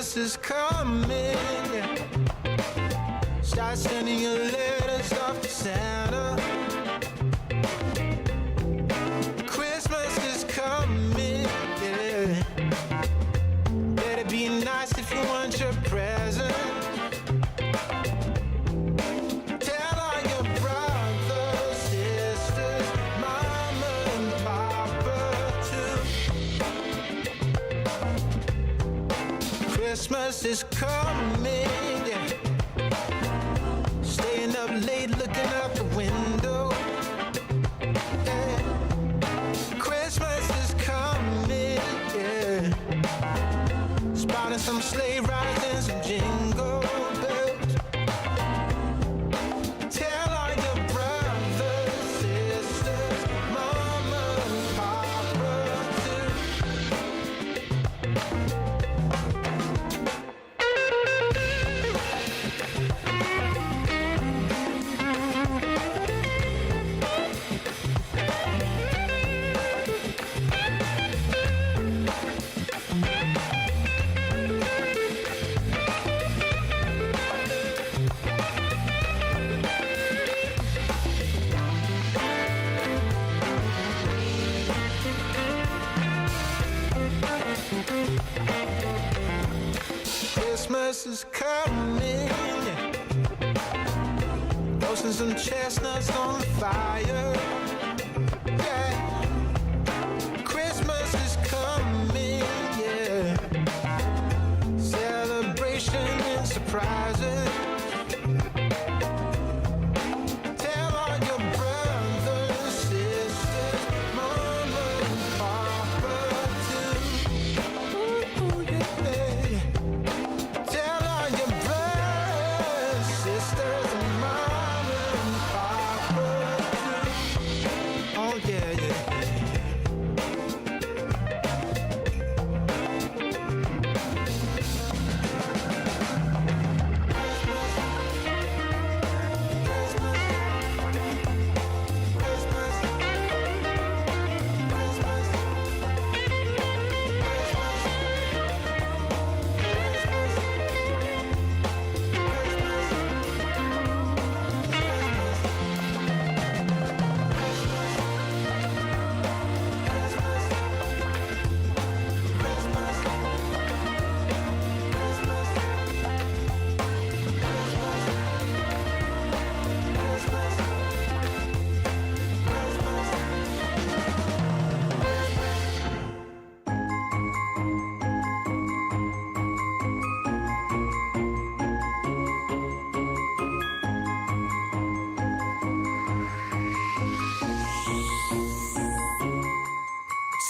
Christmas is coming. Start sending your letters off to Santa. Christmas is coming, yeah. Better be nice if you want your present. Tell all your brothers, sisters, mama and papa too. Christmas is coming, yeah. Staying up late looking out the window, yeah. Christmas is coming, yeah. Spotting some sleigh rides and some jingle bells. Tell all your brothers, sisters, mama and papa too. Christmas is coming, yeah. Roasting some chestnuts on the fire, yeah. Christmas is coming, yeah. Celebration and surprises. Tell all your brothers, sisters, mama and papa too. Ooh, yeah. Tell all your brothers, sisters, and mama and papa too. Oh yeah, yeah, yeah.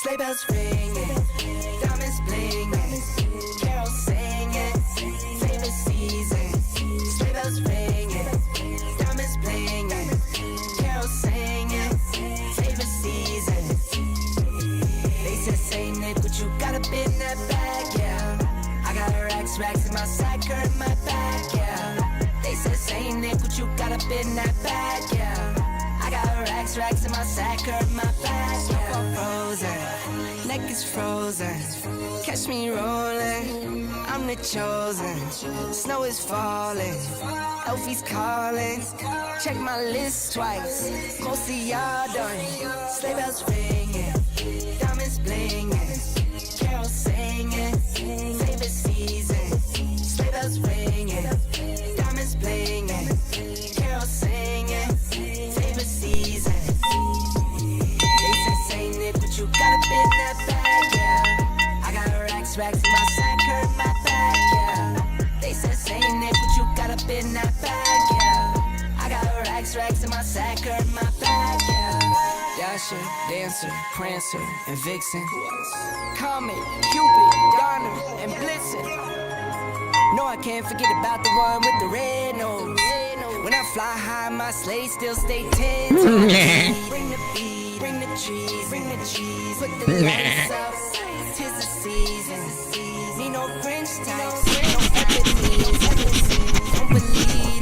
Sleigh bells ringing, diamonds blinging, carols singing, favorite season. Sleigh bells ringing, diamonds blinging, carols singing, favorite season. They said, say Nick, what you got up in that bag, yeah. I got racks in my sack or in my bag, yeah. They said, say Nick, what you got up in that bag, yeah. I got racks in my sack or in my bag, yeah. Frozen, neck is frozen. Catch me rolling, I'm the chosen. Snow is falling, Elfie's calling. Check my list twice, most of y'all done. Sleigh bells ringing, diamonds blinging, carols singing, favorite season. Sleigh bells ringing, diamonds blinging, carols singing, favorite season. You got up in that bag, yeah. I got racks in my sack or in my bag, yeah. They said, say Nick, what you got up in that bag, yeah. I got racks in my sack or in my bag, yeah. Dasher, Dancer, Prancer, and Vixen. Comet, Cupid, Donner, and Blitzen. No, I can't forget about the one with the red nose. When I fly high, my sleigh still stay 10 toes. Bring the beat, bring the trees, put the lights up. 'Tis the season. Need no French ties, no Japanese. Don't believe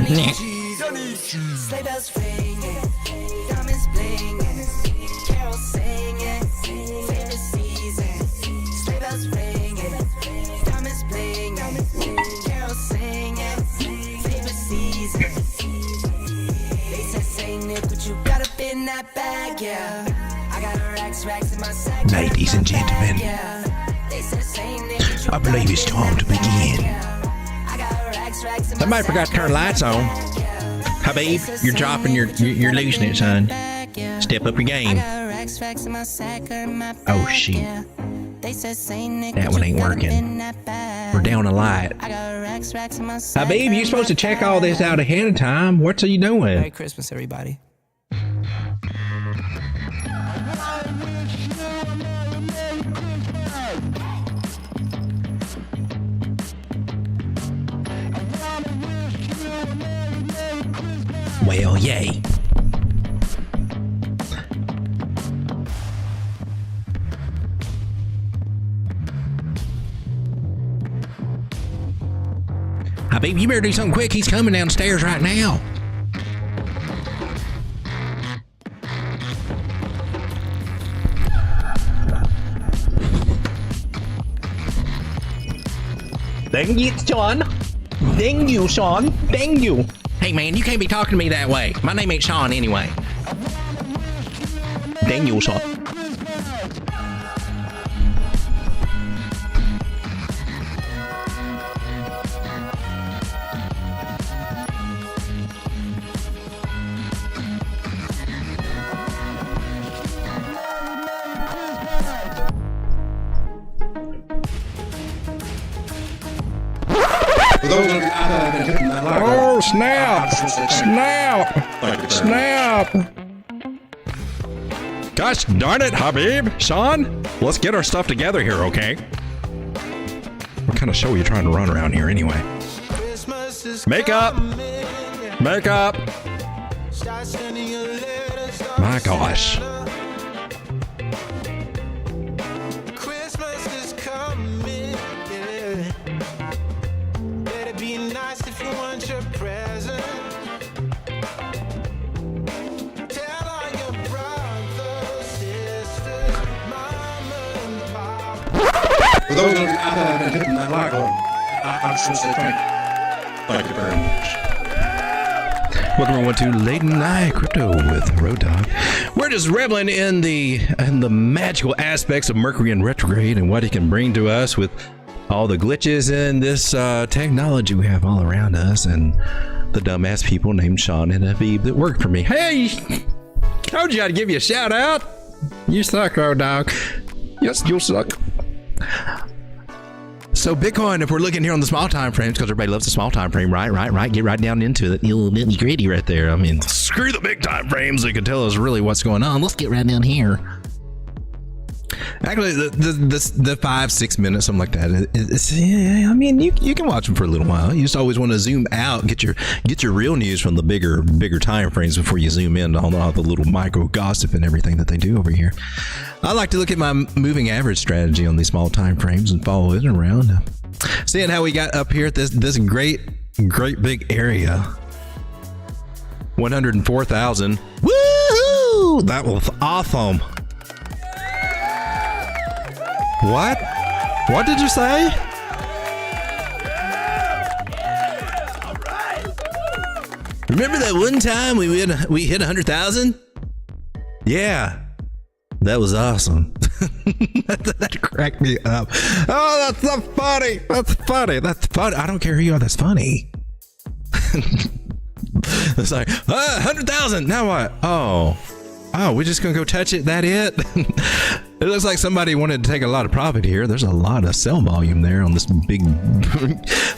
this. Y'all need cheese. Sleigh bells ringing, diamonds blinging, carols singing, favorite season. Sleigh bells ringing, diamonds easy. They said say Nick, but you got up in that bag, yeah. I got racks in my sack. Ladies and gentlemen, They said say Nick, but you I believe it's time to begin. I got racks in my Somebody forgot to turn the lights on. Habib, you're dropping, you're losing it, son. Step up your game. Oh, shit. That one ain't working. We're down a light. Habib, you're supposed to check all this out ahead of time. What are you doing? Merry Christmas, everybody. Well, yay. Habib, you better do something quick. He's coming downstairs right now. Dang you, Sean. Dang you, Sean. Dang you. Hey, man, you can't be talking to me that way. My name ain't Sean anyway. Dang you, Sean. Oh, snap! Snap! Snap! Gosh darn it, Habib! Sean, let's get our stuff together here, okay? What kind of show are you trying to run around here anyway? Make up! Make up! My gosh. For those of you out there that have been hitting that like button, I just want to say thank you very much. Welcome everyone to Late Night Crypto with Road Dog. We're just reveling in the magical aspects of Mercury in retrograde and what it can bring to us with all the glitches and this technology we have all around us and the dumbass people named Sean and Habib that work for me. Hey, told you I'd give you a shout out. You suck, Road Dog. Yes, you suck. So Bitcoin, if we're looking here on the small time frames, because everybody loves the small time frame, right? Get right down into it. Little nitty gritty right there. I mean, screw the big time frames. They can tell us really what's going on. Let's get right down here. Actually, the 5-6 minutes, something like that. I mean, you can watch them for a little while. You just always want to zoom out, get your real news from the bigger time frames before you zoom in on all the little micro gossip and everything that they do over here. I like to look at my moving average strategy on these small time frames and follow it around. Seeing how we got up here at this great big area. 104,000. Woohoo! That was awesome. What? What did you say? All right. Remember that one time we hit 100,000? Yeah, that was awesome. That cracked me up. Oh, that's so funny. That's funny. That's funny. I don't care who you are. That's funny. It's like 100,000. Now what? Oh, we're just gonna go touch it. That it? It looks like somebody wanted to take a lot of profit here. There's a lot of sell volume there on this big.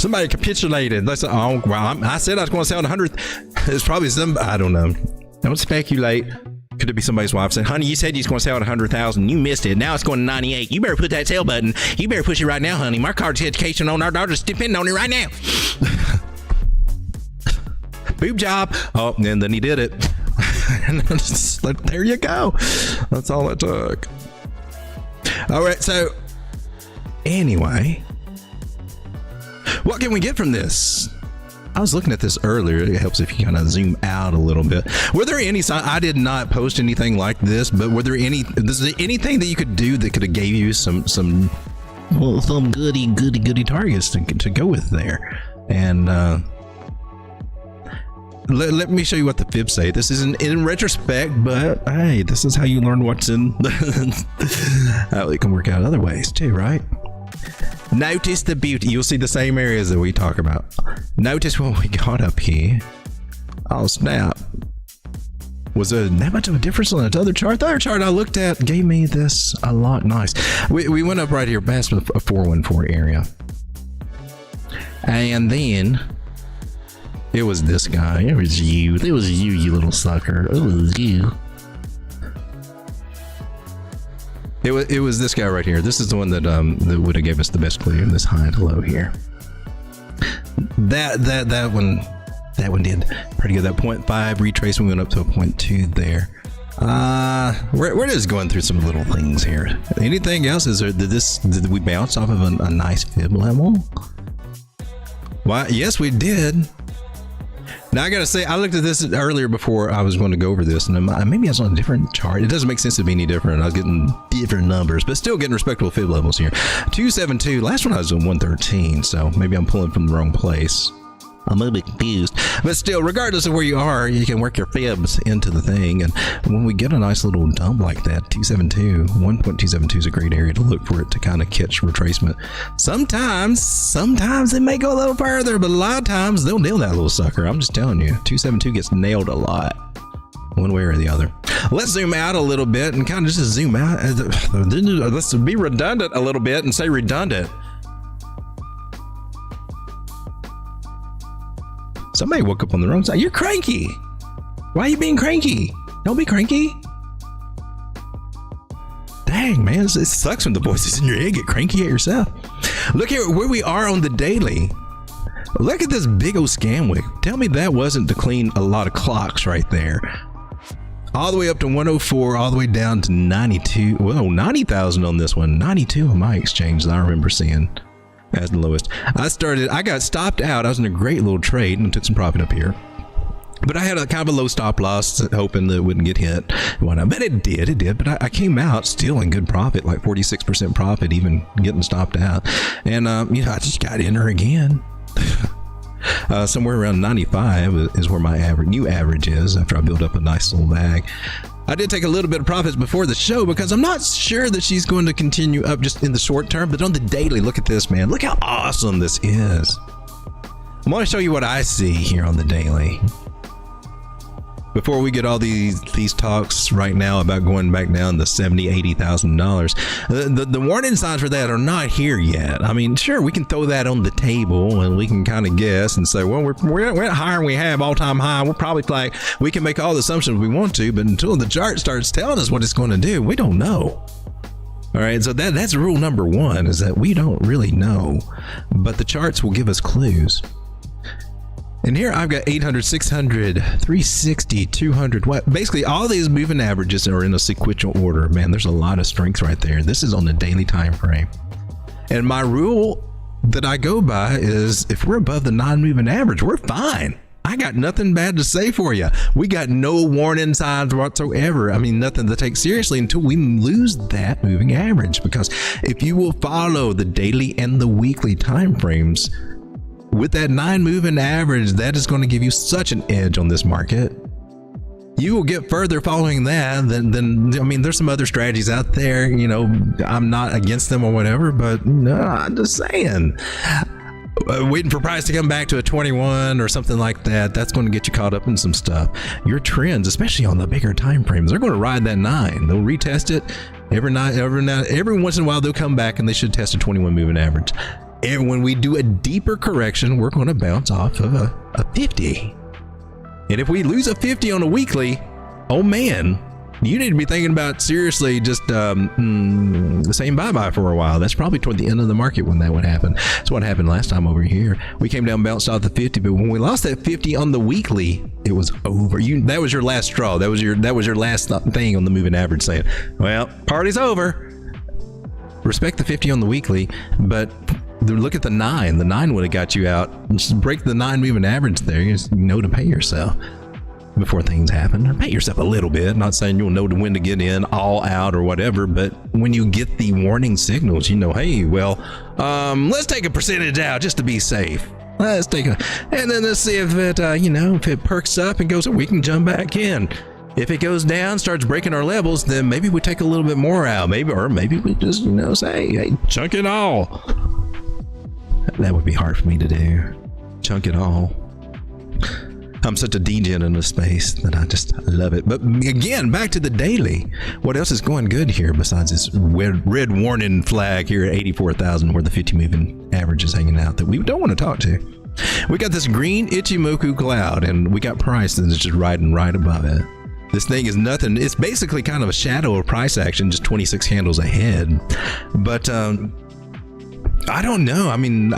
Somebody capitulated. I said I was going to sell 100. It's probably some. I don't know. Don't speculate. Could it be somebody's wife saying, "Honey, you said you was going to sell at 100,000. You missed it. Now it's going to 98. You better put that sell button. You better push it right now, honey. My card's education on our daughter's depending on it right now." Boob job. Oh, and then he did it. And just like, there you go. That's all it took. All right, so anyway, what can we get from this? I was looking at this earlier. It helps if you kind of zoom out a little bit. Were there any? I did not post anything like this, but were there anything that you could do that could have gave you some goody targets to go with there? And let me show you what the fibs say. This isn't in retrospect, but hey, this is how you learn what's in. How it can work out other ways too, right? Notice the beauty. You'll see the same areas that we talk about. Notice what we got up here. Oh snap. Was there that much of a difference on that other chart? The other chart I looked at gave me this a lot nice. We went up right here past a 414 area. And then it was this guy. It was you. It was you, you little sucker. It was you. It was this guy right here. This is the one that would have gave us the best clue. This high to low here. That one did pretty good. That 0.5 retracement went up to a 0.2 there. We're just going through some little things here. Anything else? Did we bounce off of a nice fib level? Why? Yes, we did. Now I gotta say, I looked at this earlier before I was going to go over this, and maybe I was on a different chart. It doesn't make sense to be any different. I was getting different numbers, but still getting respectable fib levels here. 272. Last one I was on 113, so maybe I'm pulling from the wrong place. I'm a little bit confused, but still, regardless of where you are, you can work your fibs into the thing. And when we get a nice little dump like that, 272, 1.272 is a great area to look for it to kind of catch retracement. Sometimes it may go a little further, but a lot of times they'll nail that little sucker. I'm just telling you, 272 gets nailed a lot, one way or the other. Let's zoom out a little bit and kind of just zoom out. Let's be redundant a little bit and say redundant. Somebody woke up on the wrong side. You're cranky. Why are you being cranky? Don't be cranky. Dang, man, it sucks when the voices in your head get cranky at yourself. Look here where we are on the daily. Look at this big old scam wick. Tell me that wasn't to clean a lot of clocks right there. All the way up to 104, all the way down to 92. Whoa, 90,000 on this one. 92 on my exchange that I remember seeing as the lowest. I got stopped out. I was in a great little trade and took some profit up here. But I had a kind of a low stop loss, hoping that it wouldn't get hit. But it did. But I came out still in good profit, like 46% profit, even getting stopped out. And, I just got in her again. Somewhere around 95 is where my new average is after I build up a nice little bag. I did take a little bit of profits before the show because I'm not sure that she's going to continue up just in the short term, but on the daily, look at this, man. Look how awesome this is. I'm going to show you what I see here on the daily. Before we get all these talks right now about going back down to $70,000, $80,000, the warning signs for that are not here yet. I mean, sure, we can throw that on the table and we can kind of guess and say, well, we're higher than we have all-time high. We're probably like, we can make all the assumptions we want to, but until the chart starts telling us what it's going to do, we don't know. All right, so that's rule number one, is that we don't really know, but the charts will give us clues. And here I've got 800, 600, 360, 200. What? Basically, all these moving averages are in a sequential order. Man, there's a lot of strength right there. This is on the daily time frame. And my rule that I go by is if we're above the non-moving average, we're fine. I got nothing bad to say for you. We got no warning signs whatsoever. I mean, nothing to take seriously until we lose that moving average. Because if you will follow the daily and the weekly time frames, with that 9 moving average, that is going to give you such an edge on this market. You will get further following that than I mean, there's some other strategies out there, I'm not against them or whatever, but no, I'm just saying, waiting for price to come back to a 21 or something like that, that's going to get you caught up in some stuff. Your trends, especially on the bigger time frames, they're going to ride that 9. They'll retest it every once in a while. They'll come back and they should test a 21 moving average. And when we do a deeper correction, we're going to bounce off of a 50. And if we lose a 50 on a weekly, oh man, you need to be thinking about seriously just saying bye-bye for a while. That's probably toward the end of the market when that would happen. That's what happened last time over here. We came down, bounced off the 50, but when we lost that 50 on the weekly, it was over. That was your last straw. That was your last thing on the moving average saying, well, party's over. Respect the 50 on the weekly, but look at the 9. The 9 would have got you out. Just break the 9 moving average there. You just know to pay yourself before things happen. Or pay yourself a little bit. Not saying you'll know when to get in, all out or whatever, but when you get the warning signals, hey, well, let's take a percentage out just to be safe. Let's take a, and then let's see if it, if it perks up and goes, we can jump back in. If it goes down, starts breaking our levels, then maybe we take a little bit more out. Maybe we just, say, hey, chunk it all. That would be hard for me to do. Chunk it all. I'm such a degen in this space that I just love it. But again, back to the daily. What else is going good here besides this red warning flag here at 84,000 where the 50 moving average is hanging out that we don't want to talk to? We got this green Ichimoku cloud and we got price that's just riding right above it. This thing is nothing. It's basically kind of a shadow of price action, just 26 handles ahead. But I don't know. I mean,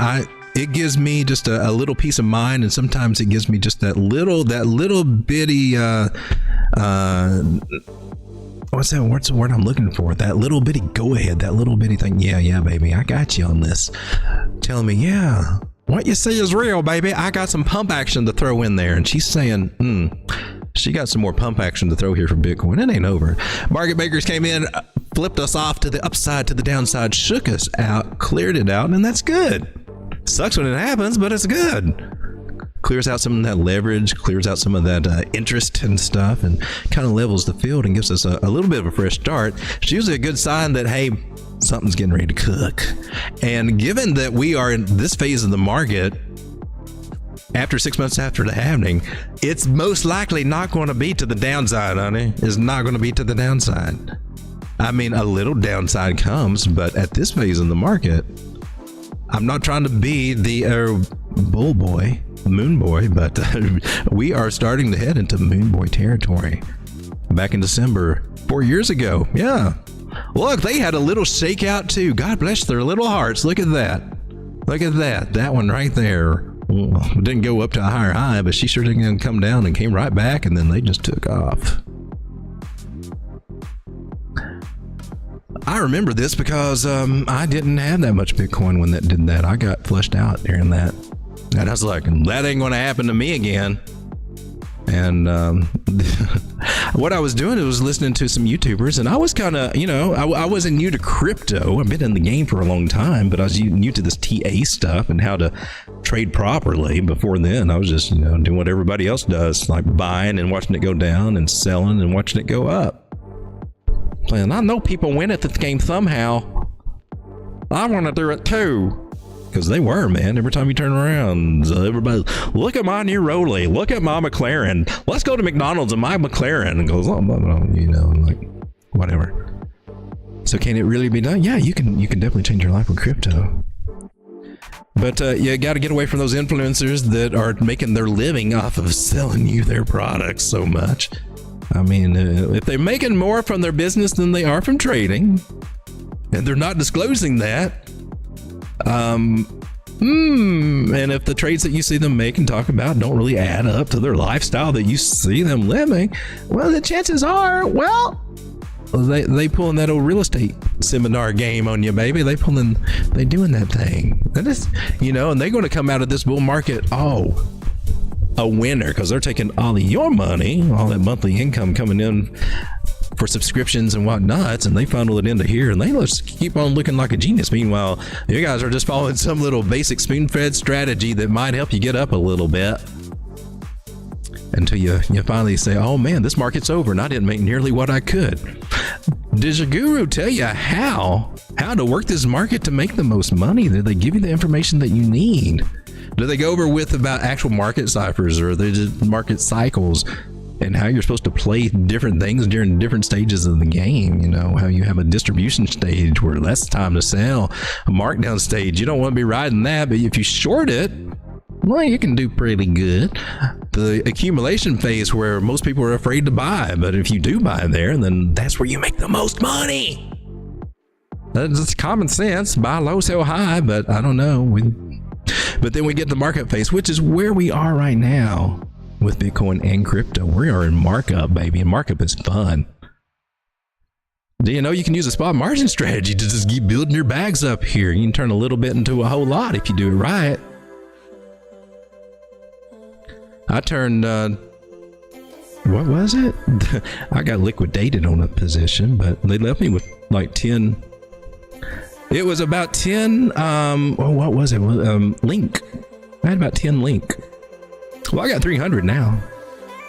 it gives me just a little peace of mind, and sometimes it gives me just that little bitty what's the word I'm looking for? That little bitty go ahead, that little bitty thing. Yeah, baby, I got you on this. Telling me, yeah, what you say is real, baby. I got some pump action to throw in there. And she's saying, she got some more pump action to throw here for Bitcoin. It ain't over. Market makers came in, flipped us off to the upside, to the downside, shook us out, cleared it out, and that's good. Sucks when it happens, but it's good. Clears out some of that leverage, clears out some of that interest and stuff, and kind of levels the field and gives us a little bit of a fresh start. It's usually a good sign that, hey, something's getting ready to cook. And given that we are in this phase of the market, after 6 months after the halving, it's most likely not going to be to the downside, honey. It's not going to be to the downside. I mean, a little downside comes, but at this phase in the market, I'm not trying to be the bull boy, moon boy, but we are starting to head into moon boy territory. Back in December, 4 years ago, yeah. Look, they had a little shakeout too. God bless their little hearts. Look at that. Look at that. That one right there. Well, didn't go up to a higher high, but she sure didn't come down and came right back, and then they just took off. I remember this because I didn't have that much Bitcoin when that did that. I got flushed out during that. And I was like, that ain't going to happen to me again. And what I was doing was listening to some YouTubers, and I was kind of, I wasn't new to crypto. I've been in the game for a long time, but I was new to this TA stuff and how to trade properly. Before then, I was just, doing what everybody else does, like buying and watching it go down and selling and watching it go up. Playing, I know people win at this game somehow. I want to do it too. Because they were, man. Every time you turn around, everybody, look at my new Rolly. Look at my McLaren. Let's go to McDonald's and my McLaren. And goes, I'm like, whatever. So can it really be done? Yeah, you can definitely change your life with crypto. But you got to get away from those influencers that are making their living off of selling you their products so much. I mean, if they're making more from their business than they are from trading, and they're not disclosing that, and if the trades that you see them make and talk about don't really add up to their lifestyle that you see them living, well, the chances are, they pulling that old real estate seminar game on you, baby. They doing that thing. That is, and they're going to come out of this bull market, a winner, because they're taking all of your money, all that monthly income coming in for subscriptions and whatnots, and they funnel it into here, and they just keep on looking like a genius. Meanwhile, you guys are just following some little basic spoon-fed strategy that might help you get up a little bit until you finally say, oh man, this market's over and I didn't make nearly what I could. Does your guru tell you how to work this market to make the most money? Do they give you the information that you need? Do they go over with about actual market ciphers, or they just market cycles and how you're supposed to play different things during different stages of the game? How you have a distribution stage where that's time to sell, a markdown stage. You don't want to be riding that, but if you short it, well, you can do pretty good. The accumulation phase where most people are afraid to buy, but if you do buy there, then that's where you make the most money. That's common sense. Buy low, sell high, but I don't know. But then we get the market phase, which is where we are right now with Bitcoin and crypto. We are in markup, baby, and markup is fun. Do you know you can use a spot margin strategy to just keep building your bags up here? You can turn a little bit into a whole lot if you do it right. I turned, what was it? I got liquidated on a position, but they left me with like 10. It was about 10, what was it? Link. I had about 10 link. Well, I got 300 now.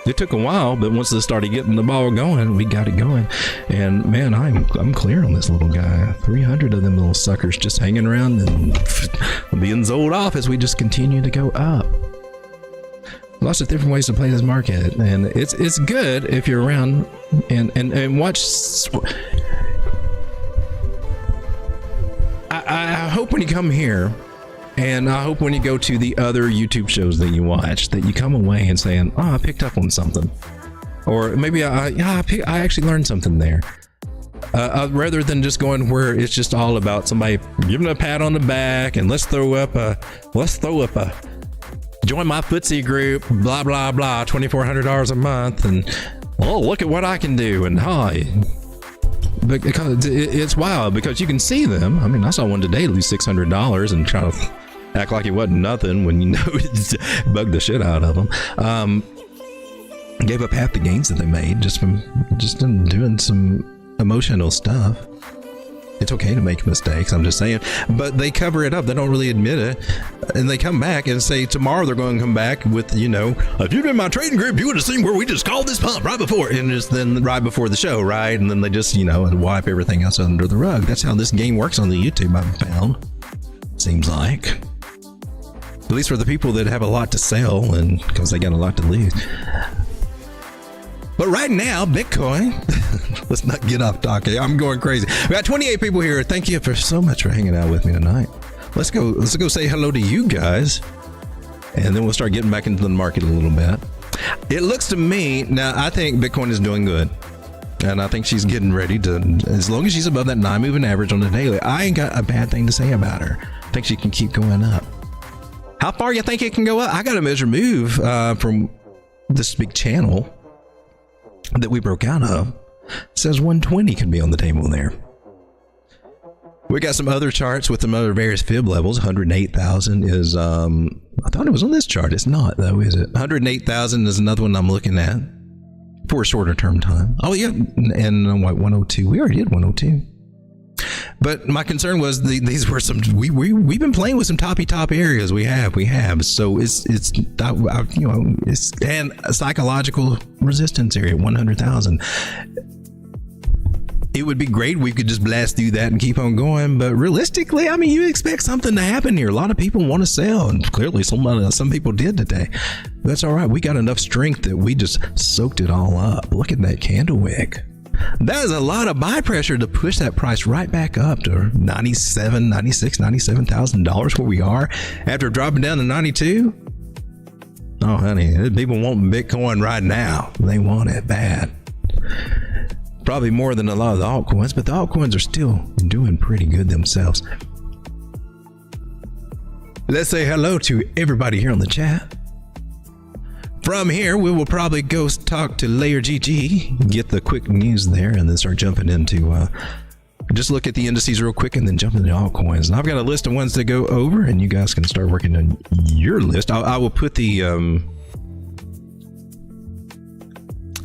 It took a while, but once they started getting the ball going, we got it going. And man, I'm clear on this little guy. 300 of them little suckers just hanging around and being sold off as we just continue to go up. Lots of different ways to play this market, and it's good if you're around and watch. I hope when you come here, and I hope when you go to the other YouTube shows that you watch, that you come away and saying, "Oh, I picked up on something," or maybe I actually learned something there. Rather than just going where it's just all about somebody giving a pat on the back and let's throw up a join my footsie group, blah blah blah, $2,400 a month, and oh, look at what I can do, and hi. Because it's wild, because you can see them. I mean, I saw one today lose $600 and try to act like it wasn't nothing when you know it's bugged the shit out of them. Gave up half the gains that they made just from doing some emotional stuff. It's okay to make mistakes, I'm just saying, but they cover it up. They don't really admit it, and they come back and say tomorrow they're going to come back with, you know, if you'd been in my trading group, you would have seen where we just called this pump right before, and just then right before the show, right? And then they just, you know, and wipe everything else under the rug. That's how this game works on the YouTube, I've found. Seems like, at least for the people that have a lot to sell, and because they got a lot to lose. But right now, Bitcoin, let's not get off topic. I'm going crazy. We got 28 people here. Thank you so much for hanging out with me tonight. Let's go say hello to you guys, and then we'll start getting back into the market a little bit. It looks to me, now I think Bitcoin is doing good, and I think she's getting ready to, as long as she's above that 9 moving average on the daily, I ain't got a bad thing to say about her. I think she can keep going up. How far you think it can go up? I got a measure move from this big channel that we broke out of. It says 120 could be on the table there. We got some other charts with some other various fib levels. 108,000 is I thought it was on this chart. It's not though, is it? 108,000 is another one I'm looking at for a shorter term time. Oh yeah, and what, 102? We already did 102. But my concern was these were some, we've been playing with some top areas. We have. So it's you know, it's, and a psychological resistance area, 100,000. It would be great. We could just blast through that and keep on going. But realistically, I mean, you expect something to happen here. A lot of people want to sell, and clearly some people did today. That's all right. We got enough strength that we just soaked it all up. Look at that candle wick. That is a lot of buy pressure to push that price right back up to $97,000 where we are after dropping down to 92. Oh, honey, people want Bitcoin right now. They want it bad. Probably more than a lot of the altcoins, but the altcoins are still doing pretty good themselves. Let's say hello to everybody here on the chat. From here, we will probably go talk to Layer GG, get the quick news there, and then start jumping into, just look at the indices real quick and then jump into altcoins. And I've got a list of ones to go over, and you guys can start working on your list. I will put the,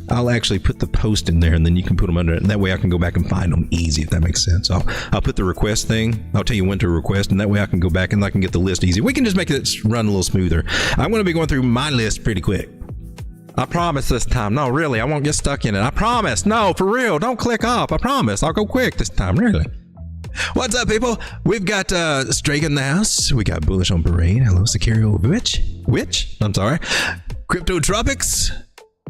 I'll actually put the post in there, and then you can put them under it, and that way I can go back and find them easy, if that makes sense. I'll put the request thing. I'll tell you when to request, and that way I can go back and I can get the list easy. We can just make it run a little smoother. I'm going to be going through my list pretty quick. I promise this time. No, really, I won't get stuck in it. I promise. No, for real. Don't click off. I promise. I'll go quick this time. Really. What's up, people? We've got Strake in the house. We got Bullish on Parade. Hello, Sicario Witch. I'm sorry. Crypto Tropics.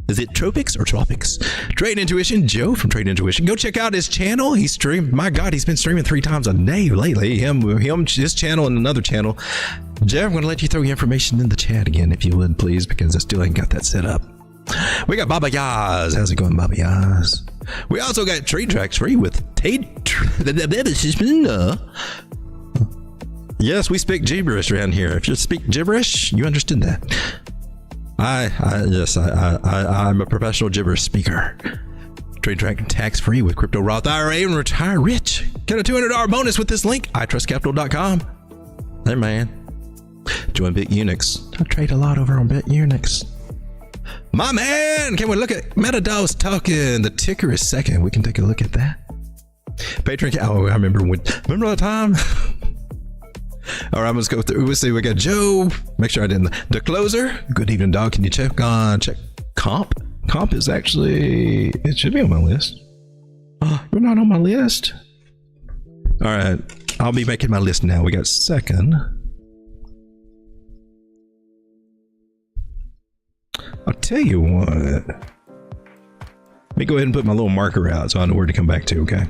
Is it Tropics or Tropics? Trade Intuition, Joe from Trade Intuition. Go check out his channel. He's streamed. My God, he's been streaming 3 times a day lately. His channel and another channel. Jeff, I'm going to let you throw your information in the chat again, if you would, please, because I still ain't got that set up. We got Baba Yaz. How's it going, Baba Yaz? We also got Trade Tracks free with Yes, we speak gibberish around here. If you speak gibberish, you understood that. I'm a professional gibberish speaker. Trade track tax free with Crypto Roth IRA and retire rich. Get a $200 bonus with this link, iTrustCapital.com. Hey man, join BitUnix. I trade a lot over on BitUnix. My man, can we look at MetaDOS token? The ticker is second. We can take a look at that. Patreon. Oh, I remember the time All right, let's go through. We'll see. We got Joe. Make sure I didn't. The closer. Good evening, dog. Can you check comp? Comp is actually, it should be on my list. Oh, you're not on my list. All right, I'll be making my list now. We got second. I'll tell you what. Let me go ahead and put my little marker out so I know where to come back to, okay?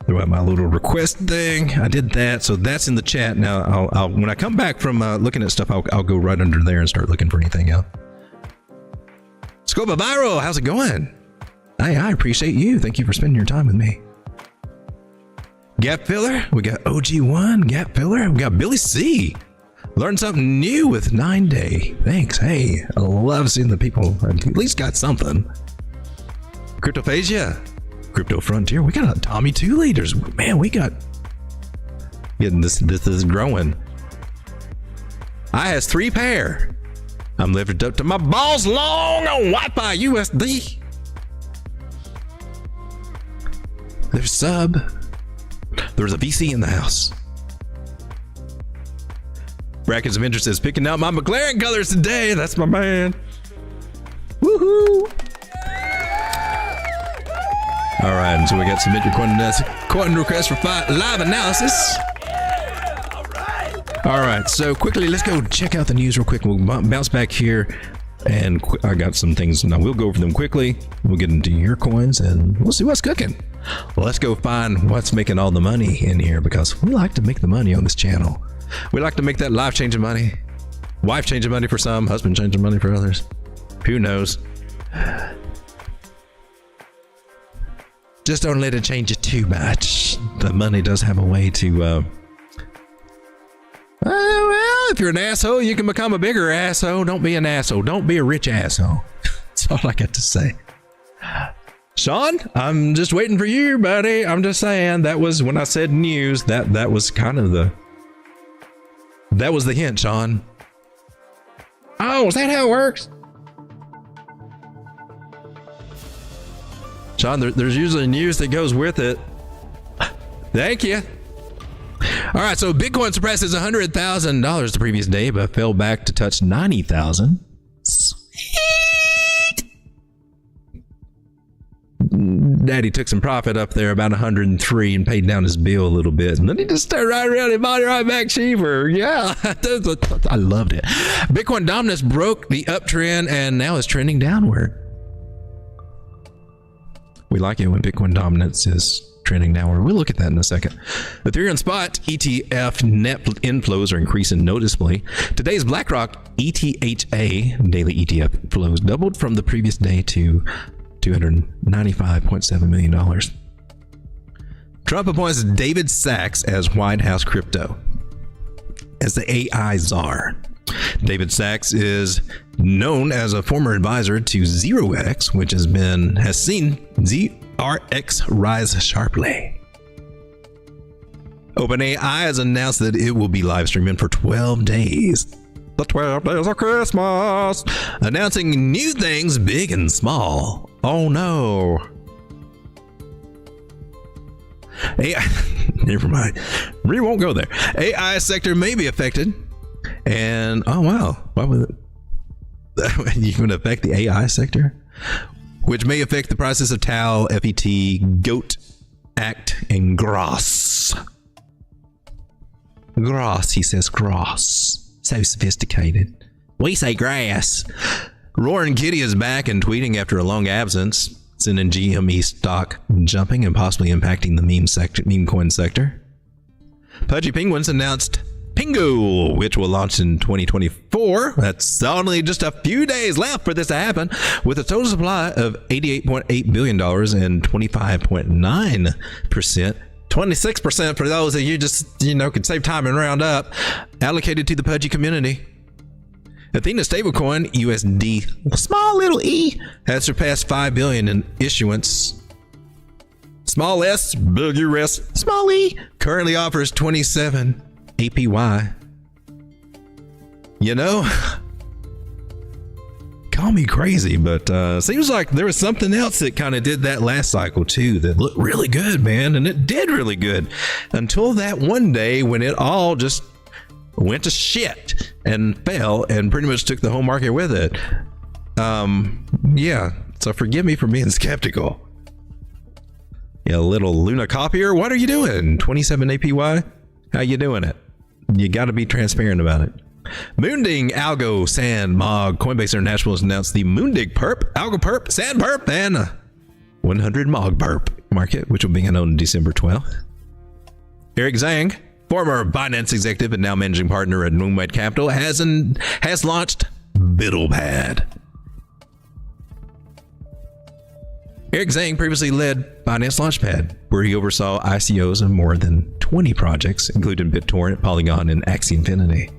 Throw out my little request thing. I did that, so that's in the chat. Now, I'll when I come back from looking at stuff, I'll go right under there and start looking for anything else. Scopa Viral, how's it going? Hey, I appreciate you. Thank you for spending your time with me. Gap Filler, we got OG1, Gap Filler, we got Billy C. Learned something new with 9 Day. Thanks. Hey, I love seeing the people at least got something. Cryptophasia, Crypto Frontier. We got a Tommy 2 leaders. Man, we got getting this is growing. I has 3 pair. I'm lifted up to my balls long on Wi-Fi USD. There's sub. There's a VC in the house. Brackets of Interest is picking out my McLaren colors today. That's my man. Woohoo! All right, and so we got submit your coin request for live analysis. All right, so quickly, let's go check out the news real quick. We'll bounce back here, and I got some things. Now we'll go over them quickly. We'll get into your coins, and we'll see what's cooking. Well, let's go find what's making all the money in here, because we like to make the money on this channel. We like to make that life-changing money. Wife-changing money for some, husband-changing money for others. Who knows? Just don't let it change you too much. The money does have a way to, well, if you're an asshole, you can become a bigger asshole. Don't be an asshole. Don't be a rich asshole. That's all I got to say. Sean, I'm just waiting for you, buddy. I'm just saying, that was when I said news, that was kind of the... That was the hint, Sean. Oh, is that how it works? Sean, there's usually news that goes with it. Thank you. All right, so Bitcoin surpasses $100,000 the previous day, but fell back to touch 90,000. Sweet. Daddy took some profit up there, about 103, and paid down his bill a little bit. And then he just turned right around and bought it right back cheaper. Yeah, I loved it. Bitcoin dominance broke the uptrend and now is trending downward. We like it when Bitcoin dominance is trending downward. We'll look at that in a second. Ethereum spot ETF net inflows are increasing noticeably. Today's BlackRock ETHA daily ETF flows doubled from the previous day to $295.7 million. Trump appoints David Sachs as White House crypto as the AI czar. David Sachs is known as a former advisor to 0x, which has seen ZRX rise sharply. OpenAI has announced that it will be live streaming for 12 days. The 12 days of Christmas, announcing new things big and small. Oh no. AI, never mind. We won't go there. AI sector may be affected. And oh wow, why would it? You can affect the AI sector, which may affect the prices of Tau, FET, GOAT, ACT, and Gross. Gross, he says Gross. So sophisticated. We say grass. Roaring Kitty is back and tweeting after a long absence, sending GME stock jumping and possibly impacting the meme coin sector. Pudgy Penguins announced Pingu, which will launch in 2024. That's only just a few days left for this to happen, with a total supply of $88.8 billion and 25.9%. 26% for those of you just, could save time and round up, allocated to the Pudgy community. Athena stablecoin, USD, small little e, has surpassed 5 billion in issuance. Small s, big US, small e, currently offers 27 APY. call me crazy, but seems like there was something else that kind of did that last cycle too that looked really good, man. And it did really good until that one day when it all just went to shit and fell and pretty much took the whole market with it. Yeah, so forgive me for being skeptical. Yeah, little Luna copier, what are you doing? 27 APY? How you doing it? You got to be transparent about it. Moonding, Algo, Sand, Mog, Coinbase International has announced the Moondig Perp, Algo Perp, Sand Perp, and 100 Mog Perp market, which will begin on December 12th. Eric Zhang, former Binance executive and now managing partner at CoinTrendz, has launched BiddlePad. Eric Zhang previously led Binance Launchpad, where he oversaw ICOs of more than 20 projects, including BitTorrent, Polygon, and Axie Infinity.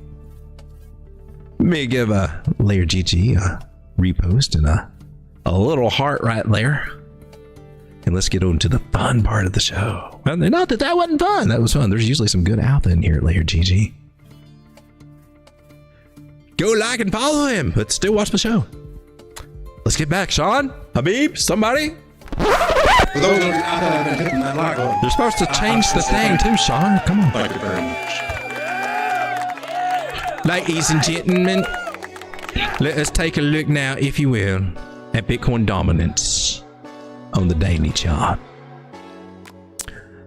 Let me give a Layer GG a repost and a little heart right there. And let's get on to the fun part of the show. Well, not that that wasn't fun. That was fun. There's usually some good alpha in here at Layer GG. Go like and follow him, but still watch the show. Let's get back. Sean, Habib, somebody. For those of you out there that have been hitting that like button, You're supposed to change the thing too, Sean. Come on. thank you very much. Ladies and gentlemen, let us take a look now, if you will, at Bitcoin dominance on the daily chart.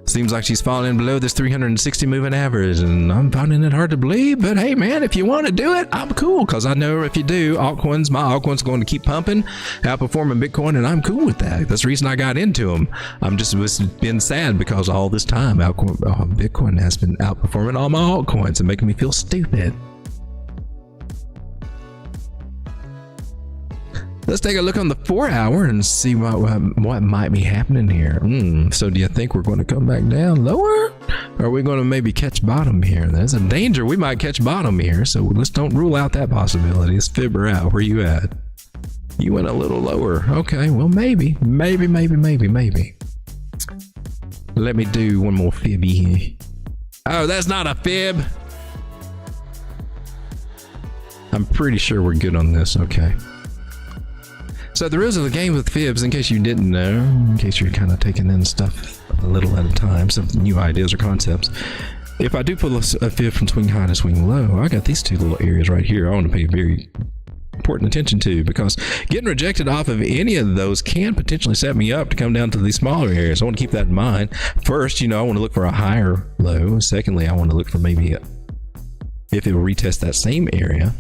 Seems like she's falling below this 360 moving average, and I'm finding it hard to believe, but hey man, if you want to do it, I'm cool, because I know if you do, my altcoins going to keep pumping, outperforming Bitcoin, and I'm cool with that. That's the reason I got into them. I'm just been sad because all this time Bitcoin has been outperforming all my altcoins and making me feel stupid. Let's take a look on the 4 hour and see what might be happening here. So do you think we're going to come back down lower? Or are we going to maybe catch bottom here? There's a danger we might catch bottom here, so let's don't rule out that possibility. Let's fibber out. Where you at? You went a little lower. Okay, well maybe. Let me do one more fibby here. Oh, that's not a fib. I'm pretty sure we're good on this. Okay. So the rules of the game with fibs, in case you didn't know, in case you're kind of taking in stuff a little at a time, some new ideas or concepts. If I do pull a fib from swing high to swing low, I got these two little areas right here I want to pay very important attention to, because getting rejected off of any of those can potentially set me up to come down to these smaller areas. I want to keep that in mind. First, I want to look for a higher low. Secondly, I want to look for maybe if it will retest that same area.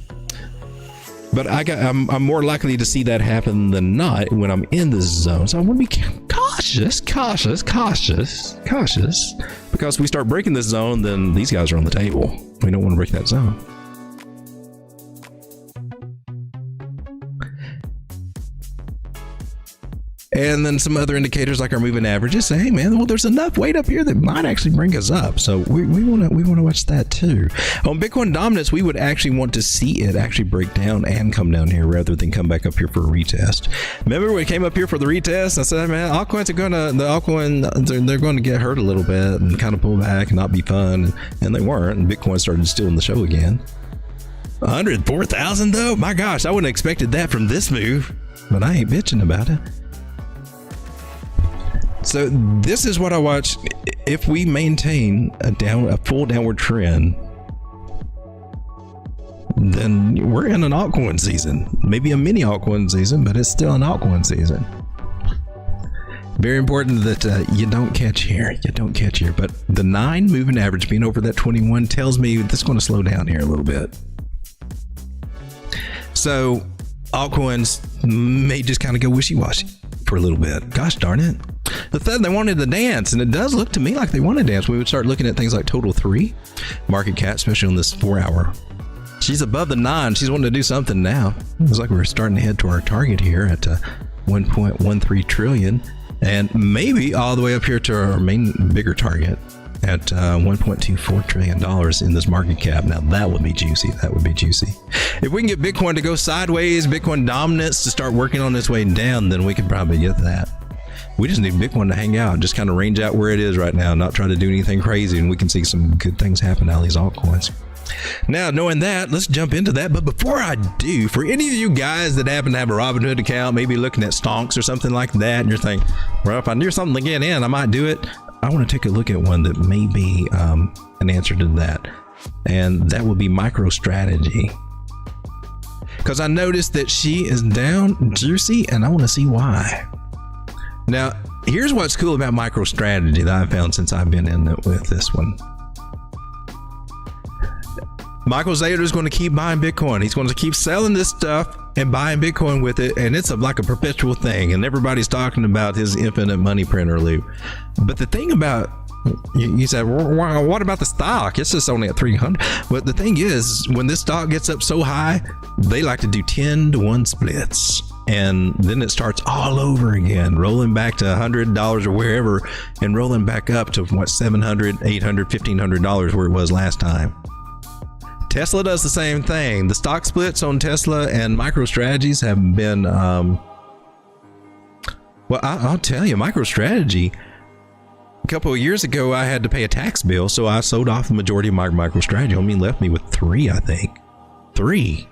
But I'm more likely to see that happen than not when I'm in this zone. So I want to be cautious. Because if we start breaking this zone, then these guys are on the table. We don't want to break that zone. And then some other indicators like our moving averages say, hey man, well, there's enough weight up here that might actually bring us up. So we want to watch that too. On Bitcoin dominance, we would actually want to see it actually break down and come down here rather than come back up here for a retest. Remember when we came up here for the retest? I said, man, altcoins they're going to get hurt a little bit and kind of pull back and not be fun. And they weren't. And Bitcoin started stealing the show again. 104,000 though? My gosh, I wouldn't have expected that from this move, but I ain't bitching about it. So this is what I watch. If we maintain a full downward trend, then we're in an altcoin season. Maybe a mini altcoin season, but it's still an altcoin season. Very important that you don't catch here. But the 9 moving average being over that 21 tells me this is going to slow down here a little bit. So altcoins may just kind of go wishy-washy for a little bit. Gosh darn it. The third, they wanted to dance, and it does look to me like they want to dance. We would start looking at things like total 3 market cap, especially on this 4 hour. She's above the 9. She's wanting to do something now. Looks like we're starting to head to our target here at 1.13 trillion, and maybe all the way up here to our main bigger target at $1.24 trillion in this market cap. Now that would be juicy. If we can get Bitcoin to go sideways, Bitcoin dominance to start working on its way down, then we could probably get that. We just need Bitcoin to hang out, just kind of range out where it is right now, not try to do anything crazy, and we can see some good things happen out of these altcoins. Now, knowing that, let's jump into that. But before I do, for any of you guys that happen to have a Robinhood account, maybe looking at stonks or something like that, and you're thinking, well, if I knew something to get in, I might do it. I want to take a look at one that may be an answer to that. And that would be MicroStrategy. Because I noticed that she is down juicy, and I want to see why. Now, here's what's cool about MicroStrategy that I've found since I've been in it with this one. Michael Zader is going to keep buying Bitcoin. He's going to keep selling this stuff and buying Bitcoin with it. And it's like a perpetual thing. And everybody's talking about his infinite money printer loop. But the thing about, you said, well, what about the stock? It's just only at 300. But the thing is, when this stock gets up so high, they like to do 10-to-1 splits. And then it starts all over again, rolling back to $100 or wherever, and rolling back up to what, $700, $800, $1,500 where it was last time. Tesla does the same thing. The stock splits on Tesla and MicroStrategies have been, well, I'll tell you, MicroStrategy, a couple of years ago, I had to pay a tax bill, so I sold off the majority of my MicroStrategy. I mean, left me with 3, I think. 3.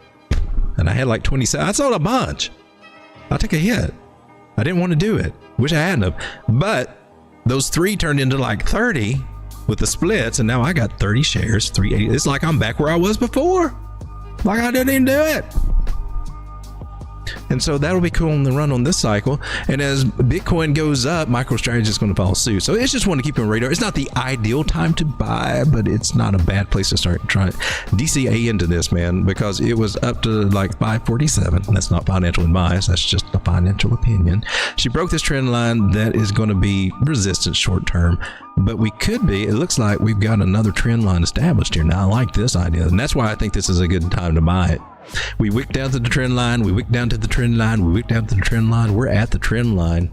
And I had like 27. I sold a bunch. I took a hit. I didn't want to do it. Wish I hadn't have. But those 3 turned into like 30 with the splits, and now I got 30 shares, 380. It's like I'm back where I was before. Like I didn't even do it. And so that'll be cool in the run on this cycle. And as Bitcoin goes up, MicroStrategy is going to follow suit. So it's just one to keep on radar. It's not the ideal time to buy, but it's not a bad place to start trying DCA into this, man, because it was up to like 547. That's not financial advice. That's just a financial opinion. She broke this trend line that is going to be resistance short term, but we could be, it looks like we've got another trend line established here. Now I like this idea, and that's why I think this is a good time to buy it. We wick down to the trend line, we wick down to the trend line, we wick down to the trend line. We're at the trend line,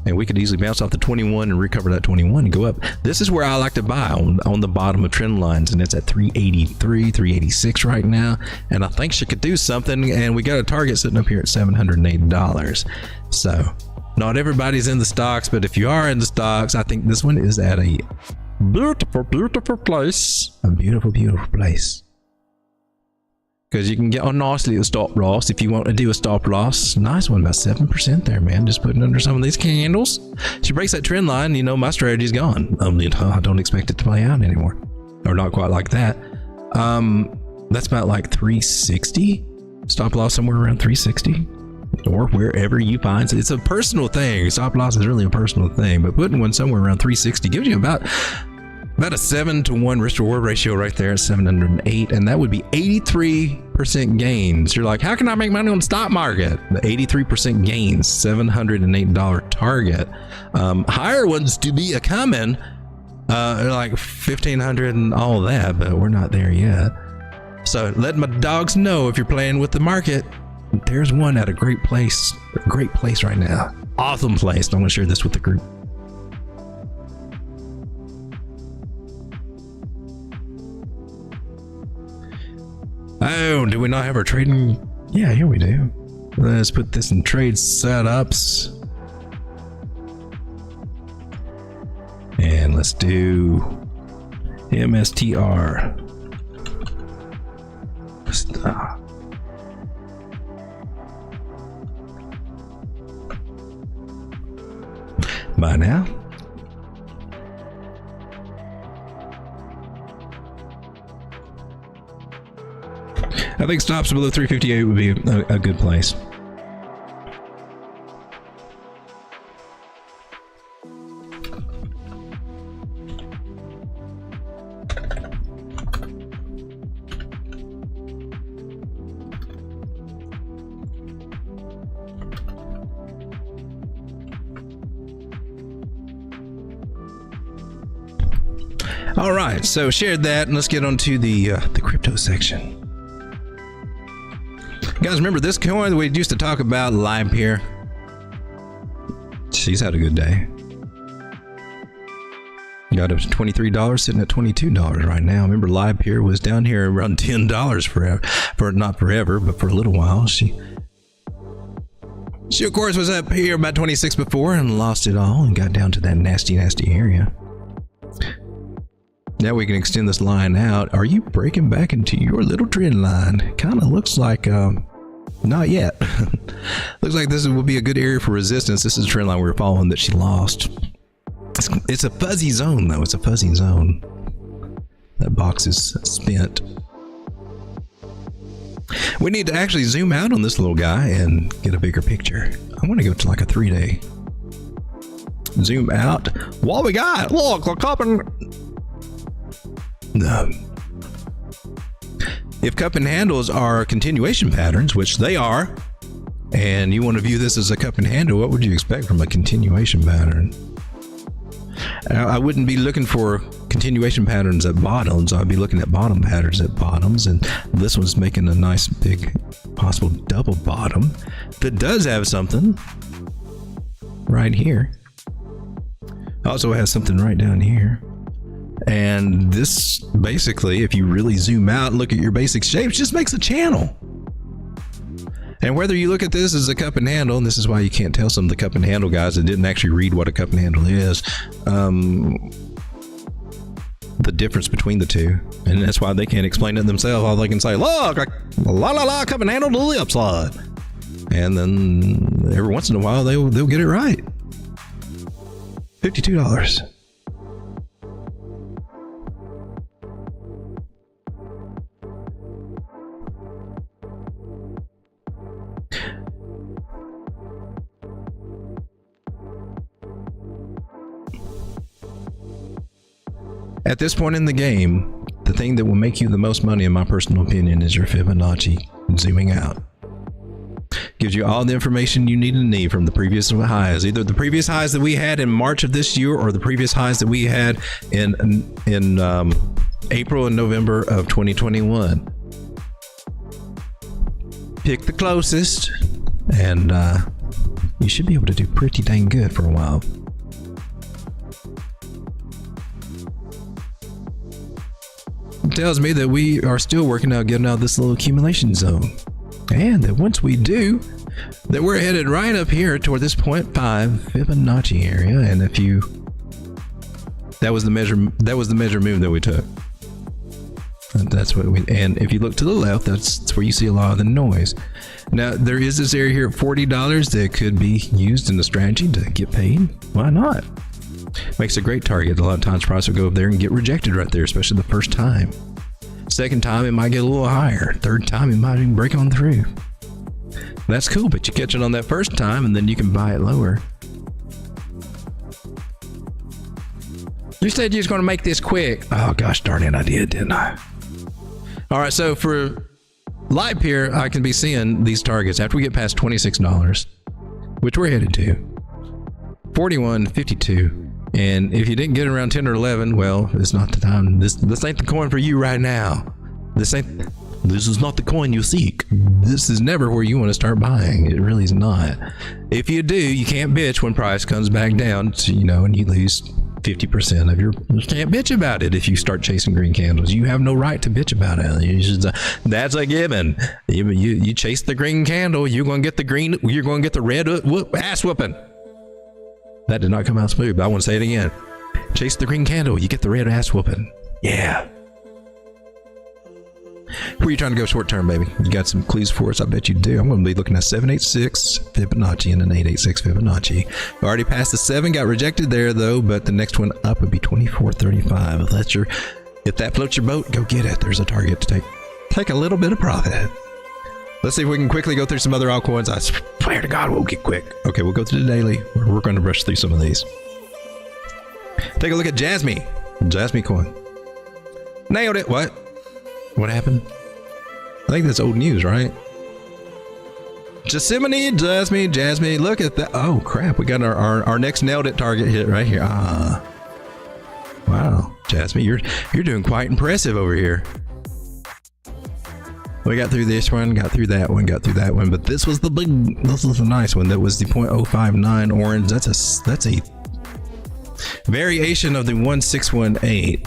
and we could easily bounce off the 21 and recover that 21 and go up. This is where I like to buy, on the bottom of trend lines, and it's at 383, 386 right now. And I think she could do something, and we got a target sitting up here at $780. So not everybody's in the stocks, but if you are in the stocks, I think this one is at a beautiful, beautiful place. A beautiful, beautiful place. Because you can get on nicely a stop loss if you want to do a stop loss. Nice one, about 7% there, man. Just putting under some of these candles. She breaks that trend line, you know my strategy's gone. I don't expect it to play out anymore. Or not quite like that. That's about like 360. Stop loss somewhere around 360. Or wherever you find it. It's a personal thing. Stop loss is really a personal thing. But putting one somewhere around 360 gives you about a 7-to-1 risk reward ratio right there at 708, and that would be 83% gains. You're like, how can I make money on the stock market? The 83% gains, $708 target. Higher ones to be a coming, like 1,500 and all that, but we're not there yet. So let my dogs know if you're playing with the market. There's one at a great place right now. Awesome place. I want to share this with the group. Oh, do we not have our trading? Yeah, here we do. Let's put this in trade setups. And let's do MSTR. Buy now. I think stops below 358 would be a good place. All right, so shared that, and let's get on to the crypto section. Guys, remember this coin that we used to talk about, Live here? She's had a good day. Got up to $23, sitting at $22 right now. Remember, Live here was down here around $10 for not forever, but for a little while. She of course was up here about 26 before and lost it all and got down to that nasty area. Now we can extend this line out. Are you breaking back into your little trend line? Kind of looks like not yet. Looks like this will be a good area for resistance. This is a trend line we were following that she lost. It's a fuzzy zone though. It's a fuzzy zone. That box is spent. We need to actually zoom out on this little guy and get a bigger picture. I want to go to like a 3-day. Zoom out. What we got? Look up and... No. If cup and handles are continuation patterns, which they are, and you want to view this as a cup and handle, what would you expect from a continuation pattern? I wouldn't be looking for continuation patterns at bottoms. I'd be looking at bottom patterns at bottoms, and this one's making a nice big possible double bottom that does have something right here. Also has something right down here. And this basically, if you really zoom out and look at your basic shapes, just makes a channel. And whether you look at this as a cup and handle, and this is why you can't tell some of the cup and handle guys that didn't actually read what a cup and handle is, the difference between the two. And that's why they can't explain it themselves. All they can say, look, cup and handle to the upside. And then every once in a while, they'll get it right. $52. At this point in the game, the thing that will make you the most money, in my personal opinion, is your Fibonacci zooming out. Gives you all the information you need from the previous highs, either the previous highs that we had in March of this year or the previous highs that we had in April and November of 2021. Pick the closest, and you should be able to do pretty dang good for a while. It tells me that we are still working out getting out this little accumulation zone, and that once we do, that we're headed right up here toward this 0.5 Fibonacci area. And if you, that was the measure move that we took. And that's what we, and if you look to the left, that's where you see a lot of the noise. Now there is this area here at $40 that could be used in the strategy to get paid. Why not? Makes a great target. A lot of times price will go up there and get rejected right there, especially the first time. Second time it might get a little higher. Third time it might even break on through. That's cool, but you catch it on that first time and then you can buy it lower. You said you was going to make this quick. Oh gosh darn it, I did, didn't I? All right, so for live here, I can be seeing these targets after we get past $26, which we're headed to. 41, 52. And if you didn't get around 10 or 11, well, it's not the time. This ain't the coin for you right now. This is not the coin you seek. This is never where you want to start buying. It really is not. If you do, you can't bitch when price comes back down, to, and you lose 50% of your, you can't bitch about it if you start chasing green candles. You have no right to bitch about it. You just, that's a given. You chase the green candle, you're going to get the green, you're going to get the red ass whooping. That did not come out smooth, but I want to say it again. Chase the green candle, you get the red ass whooping. Yeah. Where are you trying to go short term, baby? You got some clues for us? I bet you do. I'm going to be looking at 786 Fibonacci and an 886 Fibonacci. We already passed the 7, got rejected there though, but the next one up would be 24.35. If that floats your boat, go get it. There's a target to take a little bit of profit. Let's see if we can quickly go through some other altcoins. I swear to God, we'll get quick. Okay, we'll go through the daily. We're going to brush through some of these. Take a look at Jasmy coin. Nailed it. What? What happened? I think that's old news, right? Jasmine. Look at that. Oh crap, we got our next nailed it target hit right here. Ah. Wow, Jasmine, you're doing quite impressive over here. We got through this one, got through that one, but this was a nice one. That was the 0.059 orange. That's a variation of the 1618.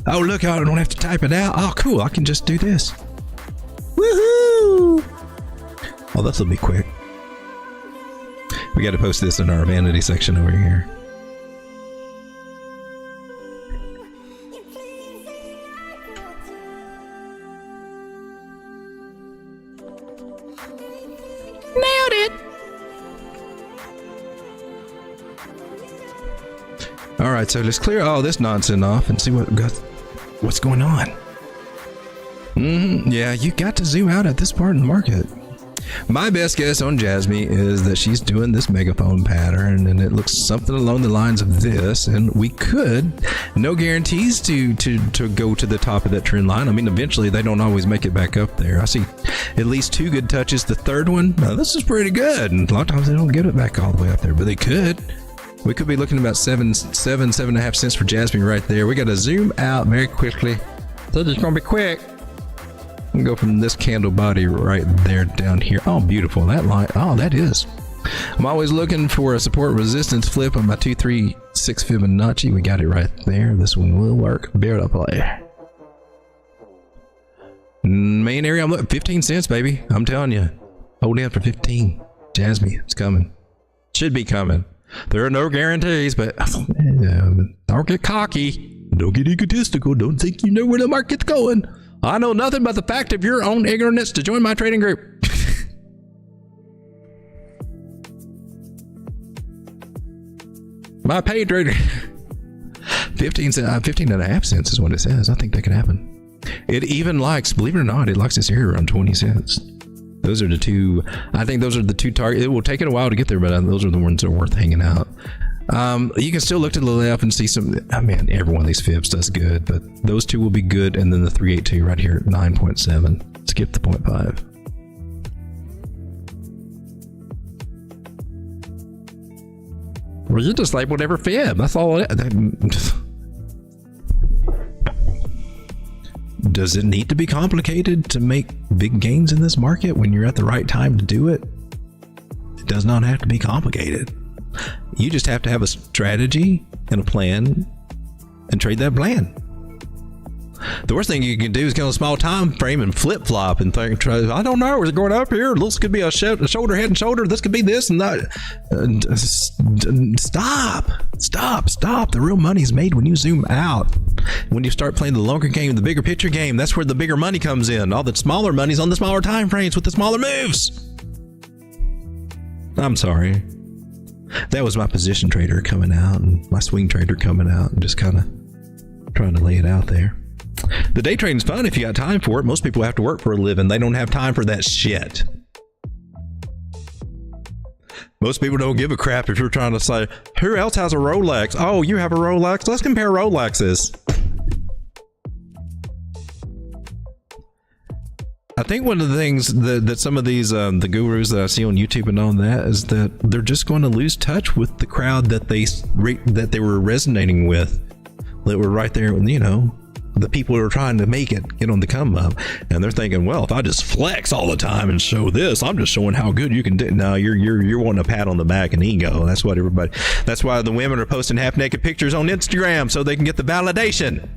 Oh look, I don't have to type it out. Oh cool, I can just do this. Woohoo! Oh, this will be quick. We got to post this in our vanity section over here. Nailed it. All right, so let's clear all this nonsense off and see what's going on. Yeah, you got to zoom out at this part in the market. My best guess on Jasmine is that she's doing this megaphone pattern, and it looks something along the lines of this. And we could, no guarantees to go to the top of that trend line. I mean, eventually they don't always make it back up there. I see at least 2 good touches. The third one, now this is pretty good. And a lot of times they don't get it back all the way up there, but they could. We could be looking at about 7.5 cents for Jasmine right there. We got to zoom out very quickly. So it's gonna be quick. And go from this candle body right there down here. Oh, beautiful. That line. Oh, that is. I'm always looking for a support resistance flip on my 236 Fibonacci. We got it right there. This one will work. Bear to play. Main area, I'm looking 15 cents, baby. I'm telling you. Hold in for 15. Jasmine, it's coming. Should be coming. There are no guarantees, but don't get cocky. Don't get egotistical. Don't think you know where the market's going. I know nothing but the fact of your own ignorance to join my trading group. My paid trader. 15.5 cents is what it says. I think that could happen. It even likes, believe it or not, it likes this area around 20 cents. Those are the two, I think those are the two targets. It will take it a while to get there, but those are the ones that are worth hanging out. You can still look to the left and see some, I mean, every one of these fibs does good, but those two will be good. And then the 382 right here at 9.7, skip the 0.5. Well, you just label whatever fib. That's all it is. Does it need to be complicated to make big gains in this market when you're at the right time to do it? It does not have to be complicated. You just have to have a strategy and a plan and trade that plan. The worst thing you can do is get on a small time frame and flip flop and think, I don't know, is it going up here? This could be a shoulder, head and shoulder. This could be this and that. Stop. The real money is made when you zoom out. When you start playing the longer game, the bigger picture game, that's where the bigger money comes in. All the smaller money's on the smaller time frames with the smaller moves. I'm sorry. That was my position trader coming out and my swing trader coming out and just kind of trying to lay it out there. The day trading's fun if you got time for it. Most people have to work for a living. They don't have time for that shit. Most people don't give a crap if you're trying to say, who else has a Rolex? Oh, you have a Rolex? Let's compare Rolexes. I think one of the things that some of these the gurus that I see on YouTube and all that is that they're just going to lose touch with the crowd that they were resonating with, that were right there, you know, the people who are trying to make it get on the come up, and they're thinking, well, if I just flex all the time and show this, I'm just showing how good you can do. No, you're wanting a pat on the back and ego. That's what everybody. That's why the women are posting half naked pictures on Instagram so they can get the validation.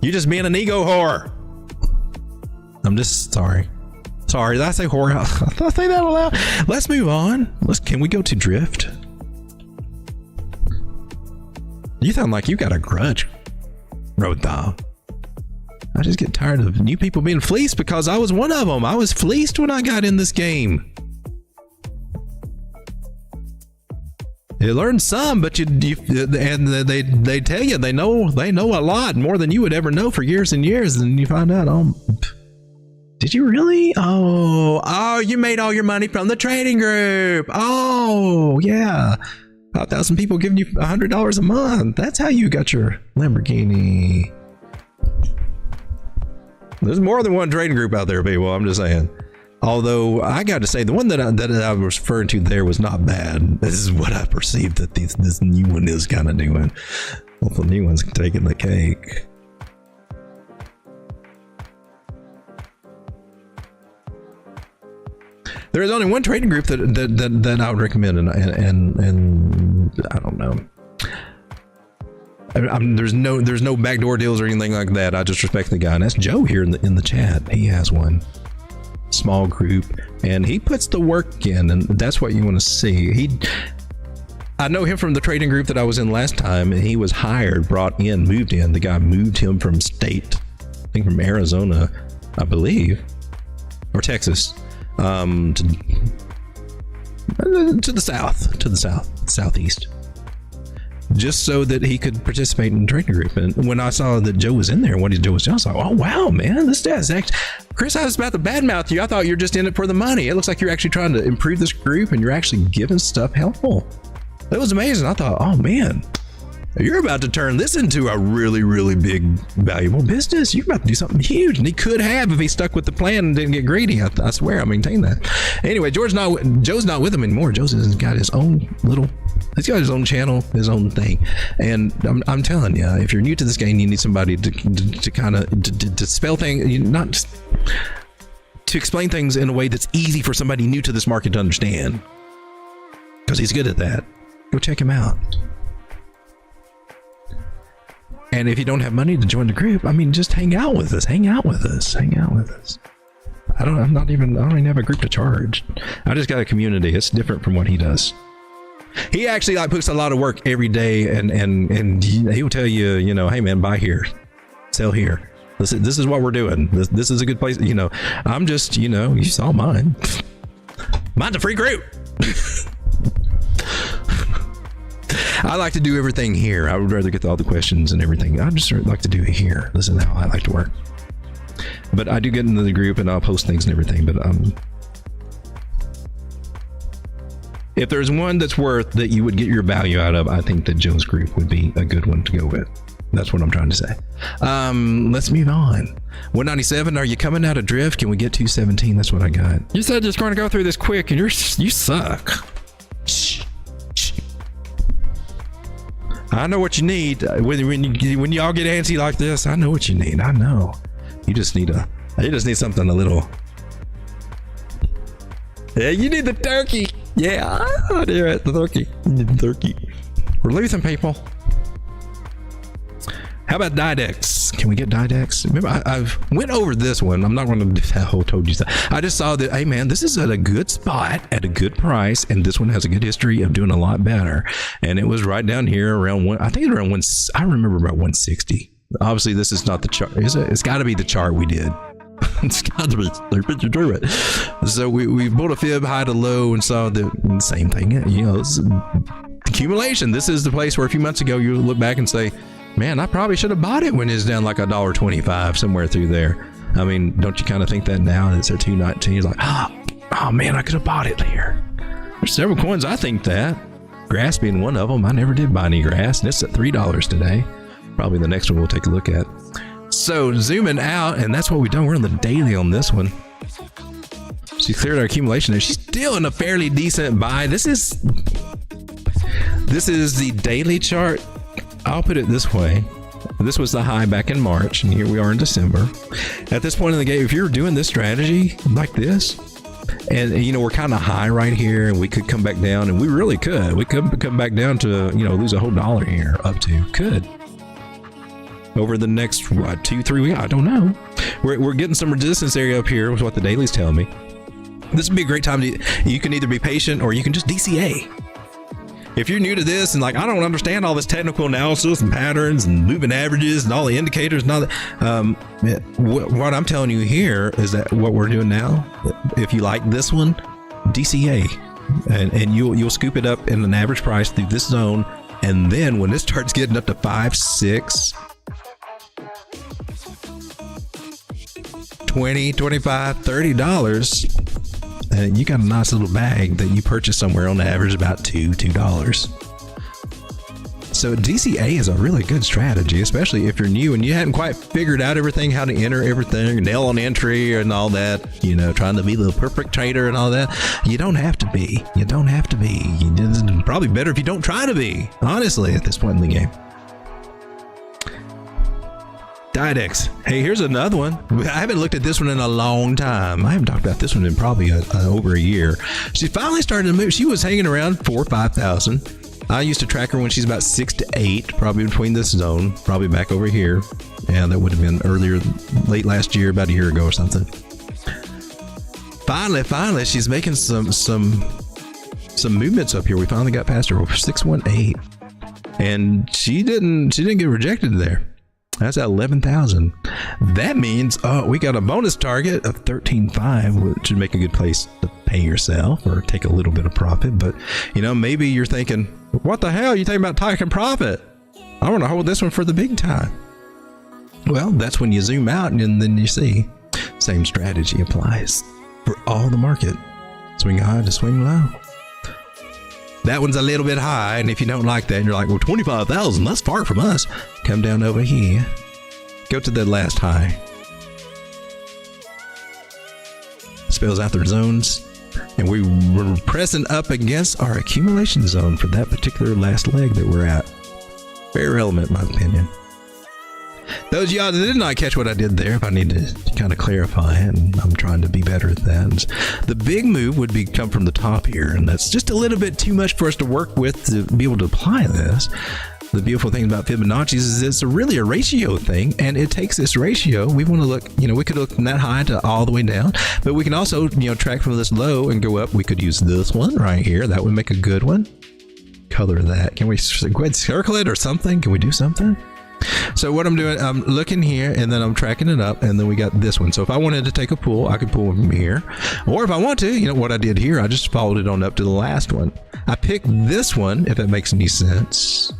You just being an ego whore. I'm just sorry. Did I say whore? Did I say that aloud? Let's move on. Can we go to drift? You sound like you got a grudge, Road Dog. I just get tired of new people being fleeced because I was one of them. I was fleeced when I got in this game. You learn some, but and they tell you they know a lot more than you would ever know for years and years, and you find out, oh, did you really? Oh, you made all your money from the trading group. Oh, yeah. 5,000 people giving you $100 a month. That's how you got your Lamborghini. There's more than one trading group out there, people. I'm just saying. Although I got to say, the one that I was referring to there was not bad. This is what I perceived that this new one is kind of doing. Well, the new one's taking the cake. There is only one trading group that I would recommend, and I don't know. There's no backdoor deals or anything like that. I just respect the guy, and that's Joe here in the chat. He has one small group, and he puts the work in, and that's what you want to see. I know him from the trading group that I was in last time, and he was hired, brought in, moved in. The guy moved him from state, I think from Arizona, I believe. or Texas, to the southeast, just so that he could participate in the trading group. And when I saw that Joe was in there, what Joe was doing, I was like, oh wow, man, this guy's actually, Chris, I was about to badmouth you. I thought you were just in it for the money. It looks like you're actually trying to improve this group and you're actually giving stuff helpful. It was amazing. I thought, oh man, you're about to turn this into a really, really big, valuable business. You're about to do something huge. And he could have if he stuck with the plan and didn't get greedy. I swear, I maintain that. Anyway, Joe's not with him anymore. Joe's got his own he's got his own channel, his own thing. And I'm telling you, if you're new to this game, you need somebody to kind of to spell things, not just to explain things in a way that's easy for somebody new to this market to understand. Because he's good at that. Go check him out. And if you don't have money to join the group, I mean, just hang out with us. I don't even have a group to charge. I just got a community. It's different from what he does. He actually puts a lot of work every day, and he'll tell you, hey man, buy here, sell here. This is what we're doing. This is a good place. I'm just, you saw mine. Mine's a free group. I like to do everything here. I would rather get all the questions and everything. I just like to do it here. This is how I like to work. But I do get into the group and I'll post things and everything. But if there's one that's worth that you would get your value out of, I think that Joe's group would be a good one to go with. That's what I'm trying to say. Let's move on. 197, are you coming out of drift? Can we get 217? That's what I got. You said you're going to go through this quick and you suck. Shh. I know what you need when y'all get antsy like this. I know what you need. I know. You just need something a little. Yeah, you need the turkey. Yeah, I do it. The turkey. You need the turkey. We're losing people. How about Didex? Can we get Didex? Remember, I've went over this one. I'm not going to do that whole told you that. I just saw that, hey man, this is at a good spot at a good price, and this one has a good history of doing a lot better. And it was right down here around one. I think it's around one. I remember about 160. Obviously, this is not the chart. Is it? It's got to be the chart we did. It's got to be. So we built a fib high to low and saw the same thing. It's accumulation. This is the place where a few months ago you look back and say, man, I probably should have bought it when it's down like $1.25 somewhere through there. I mean, don't you kind of think that now? It's at 219. It's like, oh man, I could have bought it here. There's several coins I think that. Grass being one of them. I never did buy any grass, and it's at $3 today. Probably the next one we'll take a look at. So zooming out, and that's what we've done. We're on the daily on this one. She cleared our accumulation there. She's still in a fairly decent buy. This is the daily chart. I'll put it this way. This was the high back in March, and here we are in December. At this point in the game, if you're doing this strategy like this, and we're kind of high right here, and we could come back down, and we really could. We could come back down to, lose a whole $1 here, up to. Could. Over the next, 2-3 weeks, I don't know. We're getting some resistance area up here, is what the dailies tell me. This would be a great time you can either be patient or you can just DCA. If you're new to this and I don't understand all this technical analysis and patterns and moving averages and all the indicators and all that, what I'm telling you here is that what we're doing now, if you like this one, DCA, and you'll scoop it up in an average price through this zone, and then when it starts getting up to $5, $6, $20, $25, $30. And you got a nice little bag that you purchase somewhere on the average about $2. So DCA is a really good strategy, especially if you're new and you hadn't quite figured out everything, how to enter everything, nail on entry and all that, trying to be the perfect trader and all that. You don't have to be. It's probably better if you don't try to be, honestly, at this point in the game. Didex. Hey, here's another one. I haven't looked at this one in a long time. I haven't talked about this one in probably over a year. She finally started to move. She was hanging around 4,000 or 5,000. I used to track her when she's about 6 to 8, probably between this zone, probably back over here. Yeah, that would have been earlier, late last year, about a year ago or something. Finally, she's making some movements up here. We finally got past her over 618, and she didn't get rejected there. That's at 11,000. That means we got a bonus target of 13.5, which would make a good place to pay yourself or take a little bit of profit. But maybe you're thinking, what the hell? You thinking about taking profit? I want to hold this one for the big time. Well, that's when you zoom out and then you see same strategy applies for all the market. Swing high to swing low. That one's a little bit high, and if you don't like that, and you're like, well, 25,000, that's far from us. Come down over here. Go to the last high. Spells out their zones, and we were pressing up against our accumulation zone for that particular last leg that we're at. Very relevant, in my opinion. Those of y'all that did not catch what I did there, if I need to kind of clarify it, and I'm trying to be better at that. The big move would be come from the top here, and that's just a little bit too much for us to work with to be able to apply this. The beautiful thing about Fibonacci is it's really a ratio thing, and it takes this ratio. We want to look, we could look from that high to all the way down, but we can also, track from this low and go up. We could use this one right here. That would make a good one. Color that. Can we go ahead and circle it or something? Can we do something? So what I'm doing, I'm looking here and then I'm tracking it up, and then we got this one. So if I wanted to take a pull, I could pull from here, or if I want to, what I did here, I just followed it on up to the last one. I picked this one, if it makes any sense,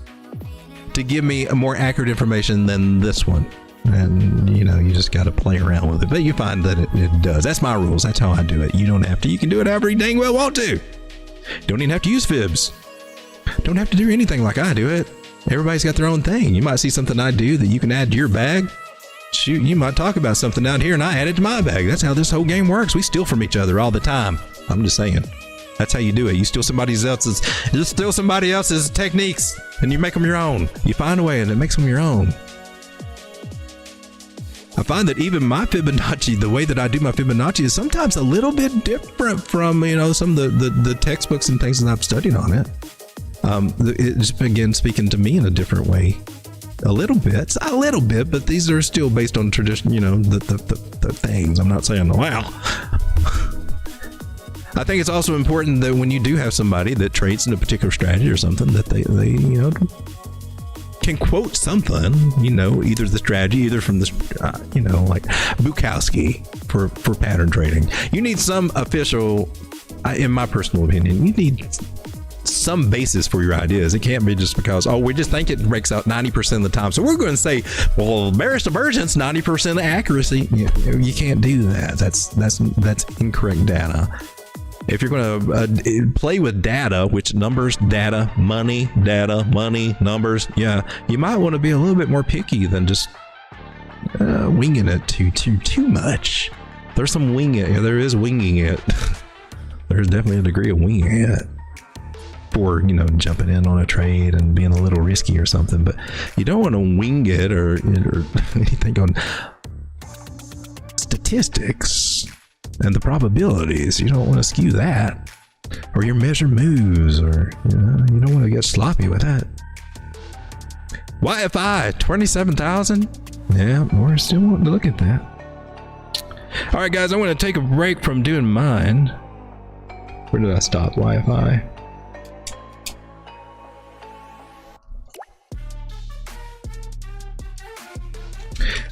to give me a more accurate information than this one. And you just got to play around with it, but you find that it does. That's my rules. That's how I do it. You don't have to. You can do it however you dang well want to. Don't even have to use fibs. Don't have to do anything like I do it. Everybody's got their own thing. You might see something I do that you can add to your bag. Shoot, you might talk about something down here and I add it to my bag. That's how this whole game works. We steal from each other all the time. I'm just saying. That's how you do it. You steal somebody else's techniques and you make them your own. You find a way and it makes them your own. I find that even my Fibonacci, the way that I do my Fibonacci is sometimes a little bit different from, some of the textbooks and things that I've studied on it. It's again speaking to me in a different way, a little bit, but these are still based on tradition, the things. I'm not saying wow. I think it's also important that when you do have somebody that trades in a particular strategy or something, that they can quote something, either the strategy, either from this, like Bukowski for pattern trading. You need some official, in my personal opinion, you need some basis for your ideas. It can't be just because, we just think it breaks out 90% of the time, so we're going to say, well, bearish divergence, 90% accuracy. You can't do that. That's incorrect data. If you're going to play with data, which numbers, data, money, numbers, you might want to be a little bit more picky than just winging it too much. There's some winging. There is winging it. There's definitely a degree of winging it. For jumping in on a trade and being a little risky or something, but you don't want to wing it or anything on statistics and the probabilities. You don't want to skew that, or your measure moves, or you don't want to get sloppy with that. YFI 27,000. Yeah, we're still wanting to look at that. All right, guys, I want to take a break from doing mine. Where did I stop? YFI.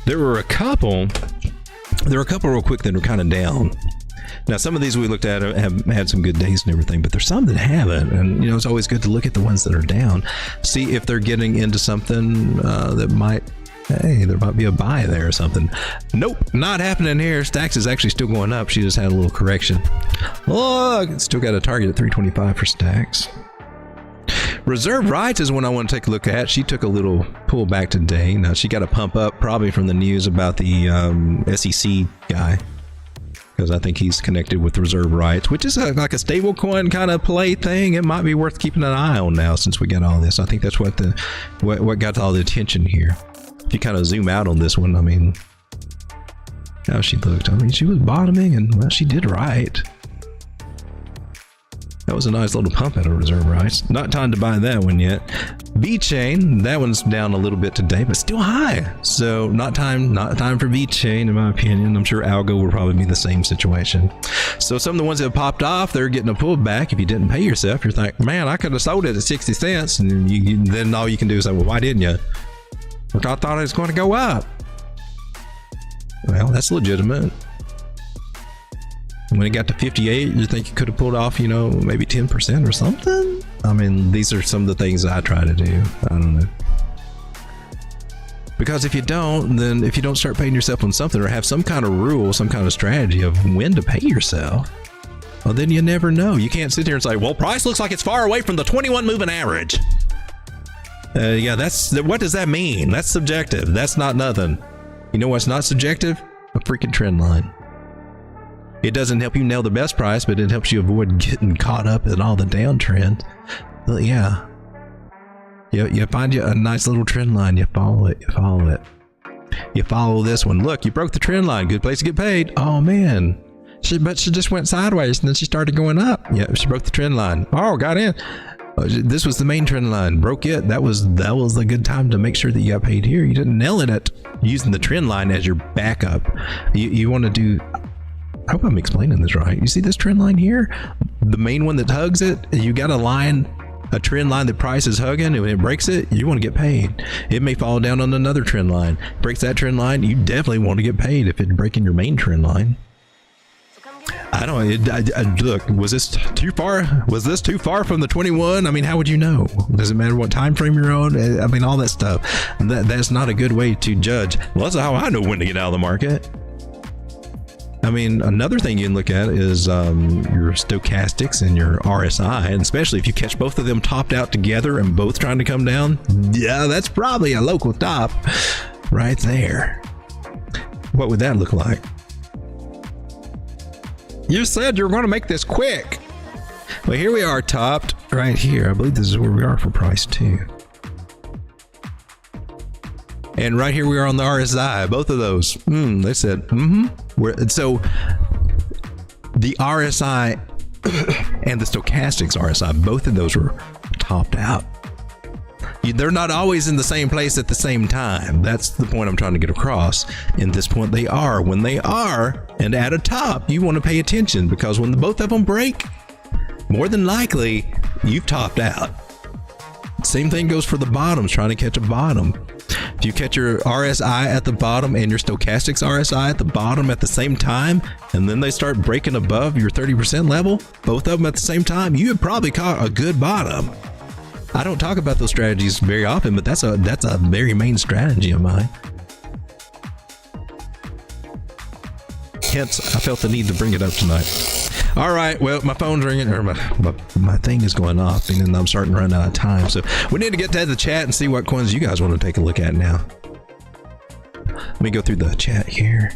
There were a couple real quick that were kind of down. Now, some of these we looked at have had some good days and everything, but there's some that haven't. And, it's always good to look at the ones that are down, see if they're getting into something that might, there might be a buy there or something. Nope, not happening here. Stacks is actually still going up. She just had a little correction. Look, still got a target at 325 for Stacks. Reserve rights is one I want to take a look at. She took a little pullback today. Now she got a pump up probably from the news about the SEC guy, because I think he's connected with reserve rights, which is like a stable coin kind of play thing. It might be worth keeping an eye on now since we got all this. I think that's what got all the attention here. If you kind of zoom out on this one, how she looked. She was bottoming, and she did right. That was a nice little pump out of reserve rights. Not time to buy that one yet. V-Chain, that one's down a little bit today, but still high. So not time for V-Chain, in my opinion. I'm sure Algo will probably be the same situation. So some of the ones that have popped off, they're getting a pullback. If you didn't pay yourself, you're like, man, I could have sold it at 60 cents. And then all you can do is say, well, why didn't you? I thought it was going to go up. Well, that's legitimate. When it got to 58, you think you could have pulled off, maybe 10% or something? I mean, these are some of the things I try to do. I don't know. Because if you don't, then if you don't start paying yourself on something or have some kind of rule, some kind of strategy of when to pay yourself, well, then you never know. You can't sit here and say, well, price looks like it's far away from the 21 moving average. Yeah, what does that mean? That's subjective. That's not nothing. You know what's not subjective? A freaking trend line. It doesn't help you nail the best price, but it helps you avoid getting caught up in all the downtrend. But yeah. You find you a nice little trend line. You follow it. You follow this one. Look, you broke the trend line. Good place to get paid. Oh, man. But she just went sideways and then she started going up. Yeah, she broke the trend line. Oh, got in. This was the main trend line. Broke it. That was a good time to make sure that you got paid here. You didn't nail it at using the trend line as your backup. You want to do... I hope I'm explaining this right. You see this trend line here? The main one that hugs it, you got a trend line that price is hugging, and when it breaks it, you want to get paid. It may fall down on another trend line. Breaks that trend line, you definitely want to get paid if it's breaking your main trend line. I don't look, was this too far? Was this too far from the 21? I mean, how would you know? Does it matter what time frame you're on? I mean, all that stuff. That's not a good way to judge. Well, that's how I know when to get out of the market. I mean, another thing you can look at is your stochastics and your RSI, and especially if you catch both of them topped out together and both trying to come down, yeah, that's probably a local top right there. What would that look like? You said you were going to make this quick. Well, here we are topped right here. I believe this is where we are for price too. And right here we are on the RSI, both of those. They said, so the RSI and the stochastics RSI, both of those were topped out. They're not always in the same place at the same time. That's the point I'm trying to get across. In this point, they are. When they are, and at a top, you want to pay attention, because when both of them break, more than likely, you've topped out. Same thing goes for the bottoms, trying to catch a bottom. If you catch your RSI at the bottom and your stochastics RSI at the bottom at the same time, and then they start breaking above your 30% level, both of them at the same time, you have probably caught a good bottom. I don't talk about those strategies very often, but that's a very main strategy of mine. Hence, I felt the need to bring it up tonight. All right, well, my phone's ringing, or my thing is going off, and I'm starting to run out of time. So we need to get to the chat and see what coins you guys want to take a look at now. Let me go through the chat here.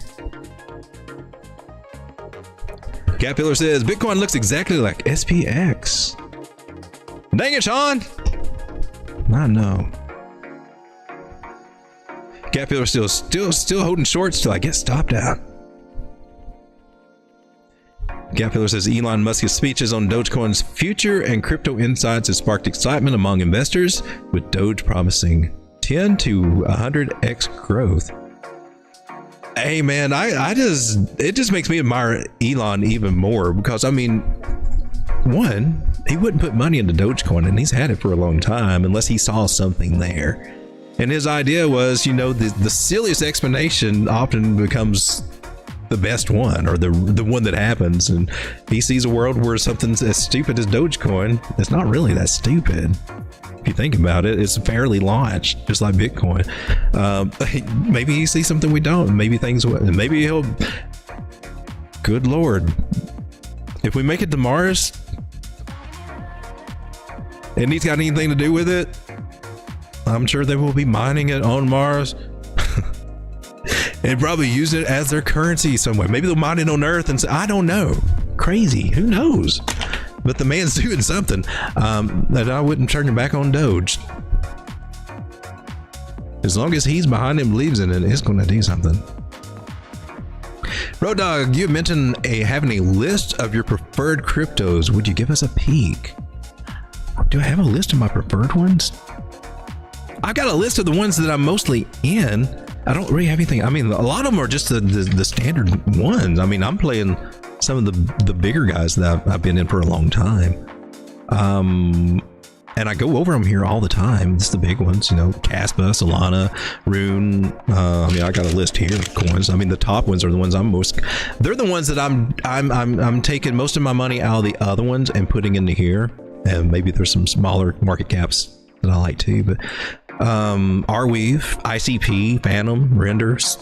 Caterpillar says, Bitcoin looks exactly like SPX. Dang it, Sean! I know. Caterpillar still holding shorts till I get stopped out. Caterpillar says Elon Musk's speeches on Dogecoin's future and crypto insights has sparked excitement among investors, with Doge promising 10 to 100x growth. Hey man, it just makes me admire Elon even more, because I mean, one, he wouldn't put money into Dogecoin, and he's had it for a long time unless he saw something there. And his idea was, the silliest explanation often becomes the best one, or the one that happens. And he sees a world where something's as stupid as Dogecoin, it's not really that stupid. If you think about it, it's fairly launched, just like Bitcoin. Maybe he sees something we don't. Maybe he'll. Good Lord, if we make it to Mars, and he's got anything to do with it, I'm sure they will be mining it on Mars. And probably use it as their currency somewhere. Maybe they'll mine it on Earth and say, I don't know. Crazy. Who knows? But the man's doing something. That I wouldn't turn your back on Doge. As long as he's behind him, believes in it, it's going to do something. Road Dog, you mentioned having a list of your preferred cryptos. Would you give us a peek? Do I have a list of my preferred ones? I've got a list of the ones that I'm mostly in. I don't really have anything. I mean, a lot of them are just the standard ones. I mean, I'm playing some of the bigger guys that I've been in for a long time. and I go over them here all the time. It's the big ones, you know, Caspa, Solana, Rune. I mean, I got a list here of coins. I mean, the top ones are the ones they're the ones that I'm taking most of my money out of the other ones and putting into here. And maybe there's some smaller market caps that I like too, but Arweave, ICP, Phantom, Renders,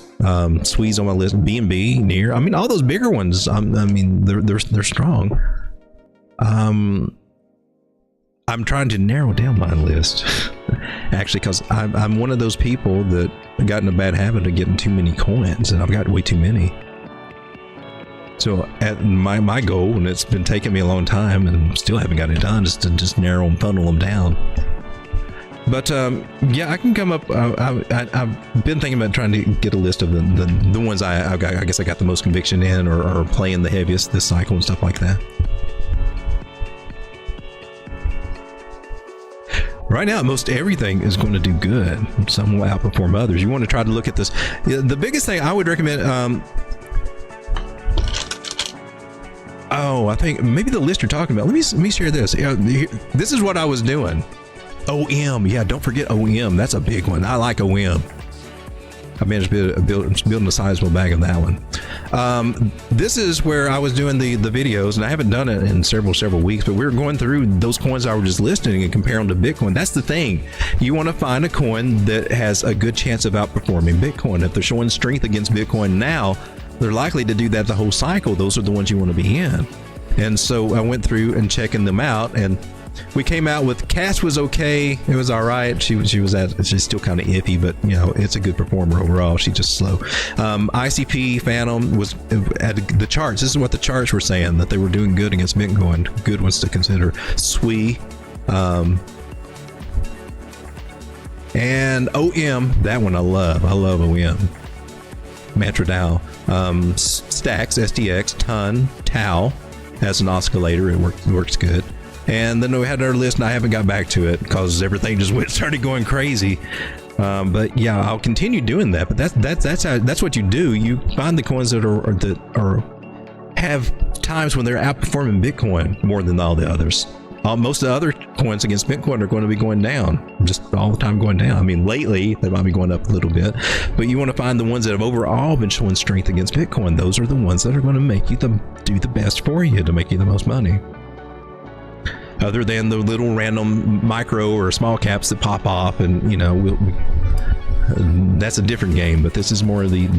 Squeeze on my list, BNB, Near. I mean, all those bigger ones. I mean, they're strong. I'm trying to narrow down my list, actually, because I'm one of those people that got in a bad habit of getting too many coins, and I've got way too many. So at my goal, and it's been taking me a long time, and still haven't got it done, is to just narrow and funnel them down. But yeah, I can come up. I've been thinking about trying to get a list of the ones I guess I got the most conviction in, or playing the heaviest this cycle and stuff like that. Right now, most everything is going to do good. Some will outperform others. You want to try to look at this. The biggest thing I would recommend. I think maybe the list you're talking about. Let me share this. This is what I was doing. OM, yeah, don't forget OM. That's a big one. I like OM. I managed to building a sizable bag of that one. This is where I was doing the videos, and I haven't done it in several weeks, but we were going through those coins I was just listing and compare them to Bitcoin. That's the thing. You want to find a coin that has a good chance of outperforming Bitcoin. If they're showing strength against Bitcoin now, they're likely to do that the whole cycle. Those are the ones you want to be in. And so I went through and checking them out, and we came out with Cash was okay. It was all right. She's still kind of iffy, but you know, it's a good performer overall. She's just slow. ICP Phantom was at the charts. This is what the charts were saying, that they were doing good against Bitcoin. Good ones to consider. SWE, and OM. That one I love. I love OM. Mantra DAO. Stacks, STX, Ton, Tau as an oscillator. It works good. And then we had our list, and I haven't got back to it because everything just started going crazy. But yeah, I'll continue doing that. But that's what you do. You find the coins that have times when they're outperforming Bitcoin more than all the others. Most of the other coins against Bitcoin are going to be going down, just all the time going down. I mean, lately they might be going up a little bit, but you want to find the ones that have overall been showing strength against Bitcoin. Those are the ones that are going to make you do the best for you to make you the most money. Other than the little random micro or small caps that pop off, and you know, that's a different game. But this is more of the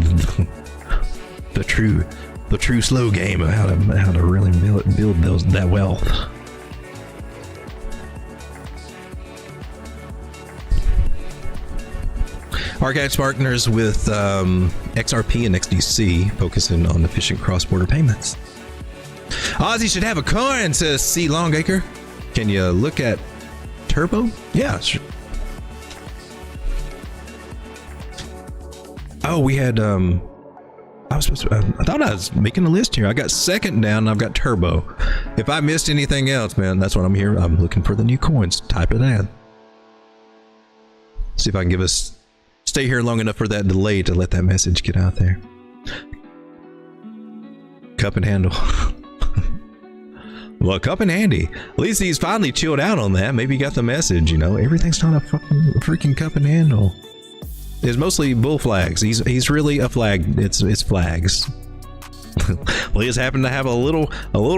true slow game of how to really build that wealth. Archives partners with XRP and XDC, focusing on efficient cross-border payments. Ozzy should have a coin, says C. Longacre. Can you look at Turbo? Yeah, sure. Oh, we had I thought I was making a list here. I got second down, and I've got Turbo. If I missed anything else, man, that's what I'm here. I'm looking for the new coins. Type it in. See if I can stay here long enough for that delay to let that message get out there. Cup and handle. Well, Cup and Handy. At least he's finally chilled out on that. Maybe he got the message, you know. Everything's not a freaking Cup and Handle. It's mostly bull flags. He's really a flag. It's flags. Well, he just happened to have a little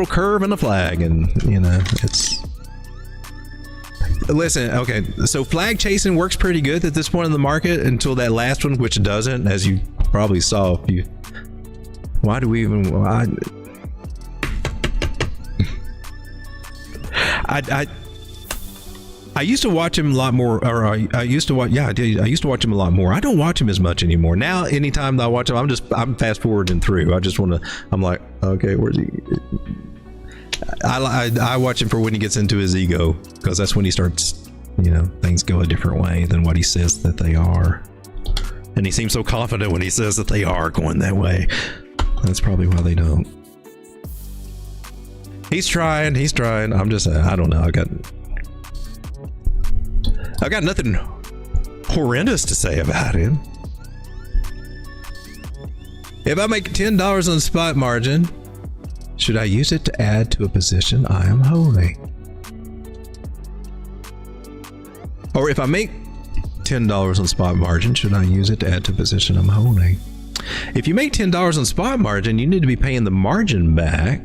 curve in the flag, and you know, it's. Listen, okay, so flag chasing works pretty good at this point in the market until that last one, which doesn't, as you probably saw. Why do we even? I used to watch him a lot more, or I used to watch. Yeah, I did. I used to watch him a lot more. I don't watch him as much anymore. Now, anytime that I watch him, I'm fast forwarding through. I just want to. I'm like, okay, where's he? I watch him for when he gets into his ego, because that's when he starts. You know, things go a different way than what he says that they are, and he seems so confident when he says that they are going that way. That's probably why they don't. He's trying. I'm just, I don't know. I got nothing horrendous to say about him. If I make $10 on spot margin, should I use it to add to a position I am holding? Or if I make $10 on spot margin, should I use it to add to a position I'm holding? If you make $10 on spot margin, you need to be paying the margin back.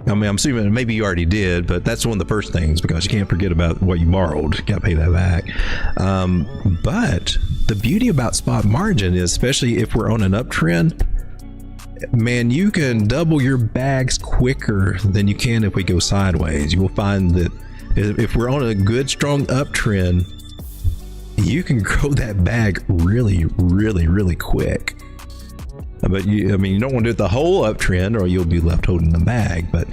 I mean, I'm assuming maybe you already did, but that's one of the first things, because you can't forget about what you borrowed. You got to pay that back. But the beauty about spot margin is, especially if we're on an uptrend, man, you can double your bags quicker than you can if we go sideways. You will find that if we're on a good, strong uptrend, you can grow that bag really, really, really quick. But you don't want to do it the whole uptrend, or you'll be left holding the bag. But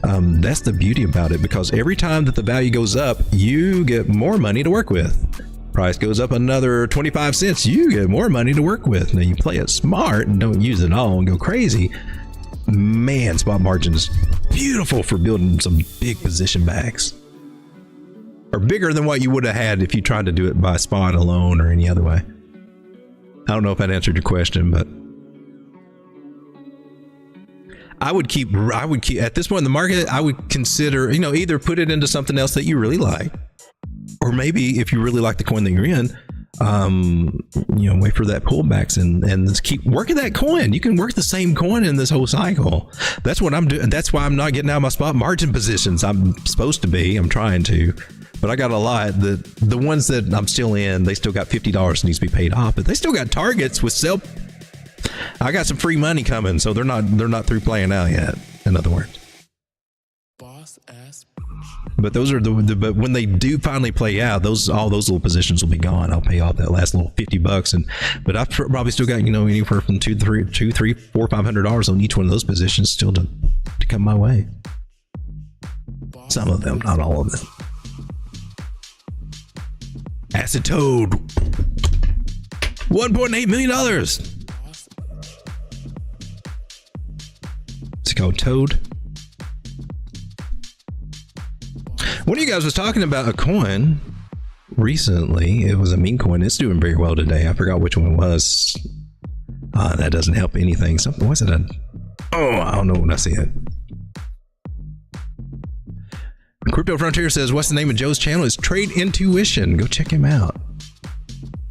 that's the beauty about it, because every time that the value goes up, you get more money to work with. Price goes up another 25 cents, you get more money to work with. Now you play it smart and don't use it all and go crazy. Man, spot margin is beautiful for building some big position bags, or bigger than what you would have had if you tried to do it by spot alone or any other way. I don't know if that answered your question, but I would keep at this point in the market, I would consider, either put it into something else that you really like, or maybe if you really like the coin that you're in, wait for that pullbacks and just keep working that coin. You can work the same coin in this whole cycle. That's what I'm doing. That's why I'm not getting out of my spot margin positions. I'm supposed to be. I'm trying to, but I got a lot. The ones that I'm still in, they still got $50 needs to be paid off, but they still got targets with sell. I got some free money coming, so they're not through playing out yet. In other words, but those are but when they do finally play out, all those little positions will be gone. I'll pay off that last little $50, but I've probably still got anywhere from $200, $300, $400, $500 on each one of those positions still to come my way. Some of them, not all of them. Acid Toad, $1.8 million. It's called Toad. One of you guys was talking about a coin recently. It was a meme coin. It's doing very well today. I forgot which one it was. That doesn't help anything. Something was it? I don't know when I see it. Crypto Frontier says, what's the name of Joe's channel? It's Trade Intuition. Go check him out.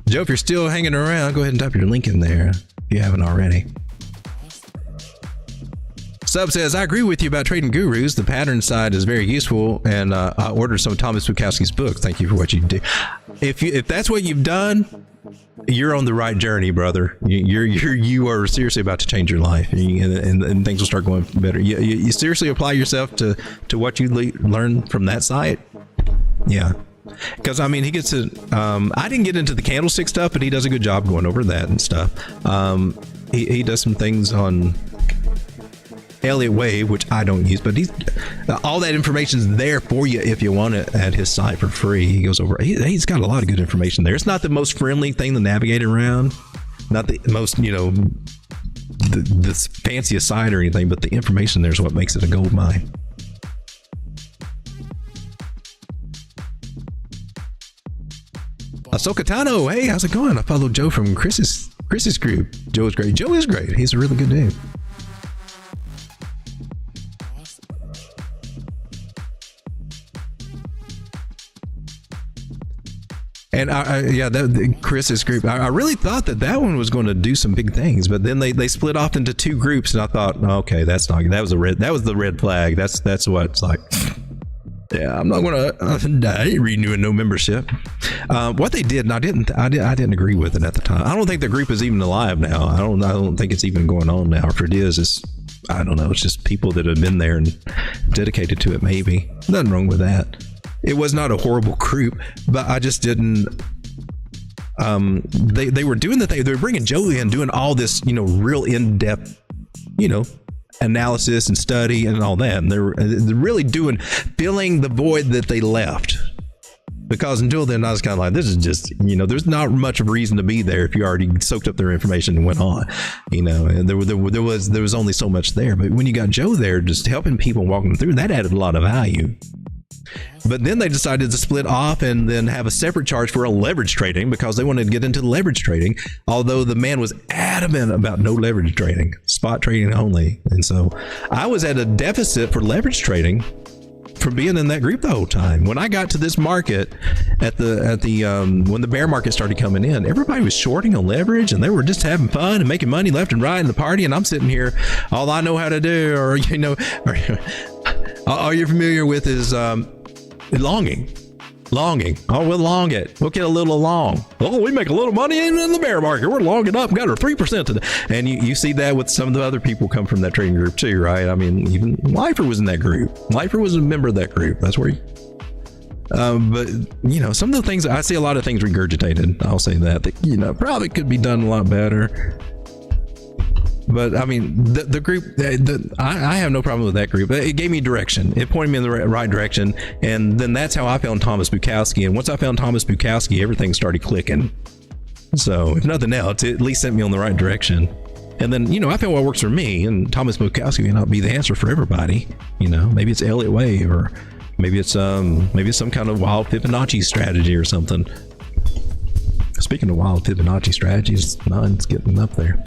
Joe, if you're still hanging around, go ahead and type your link in there if you haven't already. Sub says, I agree with you about trading gurus. The pattern side is very useful, and I ordered some of Thomas Bukowski's books. Thank you for what you do. If that's what you've done, you're on the right journey, brother. You are seriously about to change your life, and things will start going better. You seriously apply yourself to what you learn from that site. Yeah, because he gets to. I didn't get into the candlestick stuff, but he does a good job going over that and stuff. He does some things on Elliott Wave, which I don't use, but all that information's there for you if you want it at his site for free. He goes over. He's got a lot of good information there. It's not the most friendly thing to navigate around, not the most the fanciest site or anything, but the information there is what makes it a gold mine. Ahsoka Tano, hey, how's it going? I followed Joe from Chris's group. Joe is great. Joe is great. He's a really good dude. And Chris's group, I really thought that one was going to do some big things, but then they split off into two groups, and I thought, okay, that was the red flag. That's what it's like. Yeah, I'm not going to. I ain't renewing no membership. What they did, and I didn't agree with it at the time. I don't think the group is even alive now. I don't think it's even going on now. If it is, it's I don't know. It's just people that have been there and dedicated to it. Maybe nothing wrong with that. It was not a horrible group, but I just didn't. They were doing the thing. They were bringing Joe in, doing all this, real in-depth, analysis and study and all that. And they're really filling the void that they left. Because until then, I was kind of like, this is just, there's not much of a reason to be there if you already soaked up their information and went on, and there was only so much there. But when you got Joe there, just helping people, walking them through, that added a lot of value. But then they decided to split off and then have a separate charge for a leverage trading because they wanted to get into leverage trading. Although the man was adamant about no leverage trading, spot trading only. And so I was at a deficit for leverage trading. from being in that group the whole time. When I got to this market when the bear market started coming in, everybody was shorting on leverage and they were just having fun and making money left and right in the party. And I'm sitting here, all I know how to do, or, you know, all you're familiar with is longing. Oh, we'll long it. We'll get a little long. Oh, we make a little money in the bear market. We're longing up. Got our 3% today. And you see that with some of the other people come from that trading group too, right? I mean, even Lifer was in that group. Lifer was a member of that group. That's where he... but, you know, some of the things, I see a lot of things regurgitated. I'll say that, you know, probably could be done a lot better. But I mean, the group, I have no problem with that group. It gave me direction. It pointed me in the right direction. And then that's how I found Thomas Bukowski. And once I found Thomas Bukowski, everything started clicking. So if nothing else, it at least sent me on the right direction. And then, you know, I found what works for me. And Thomas Bukowski may not be the answer for everybody. You know, maybe it's Elliott Wave, or maybe it's some kind of wild Fibonacci strategy or something. Speaking of wild Fibonacci strategies, mine's getting up there.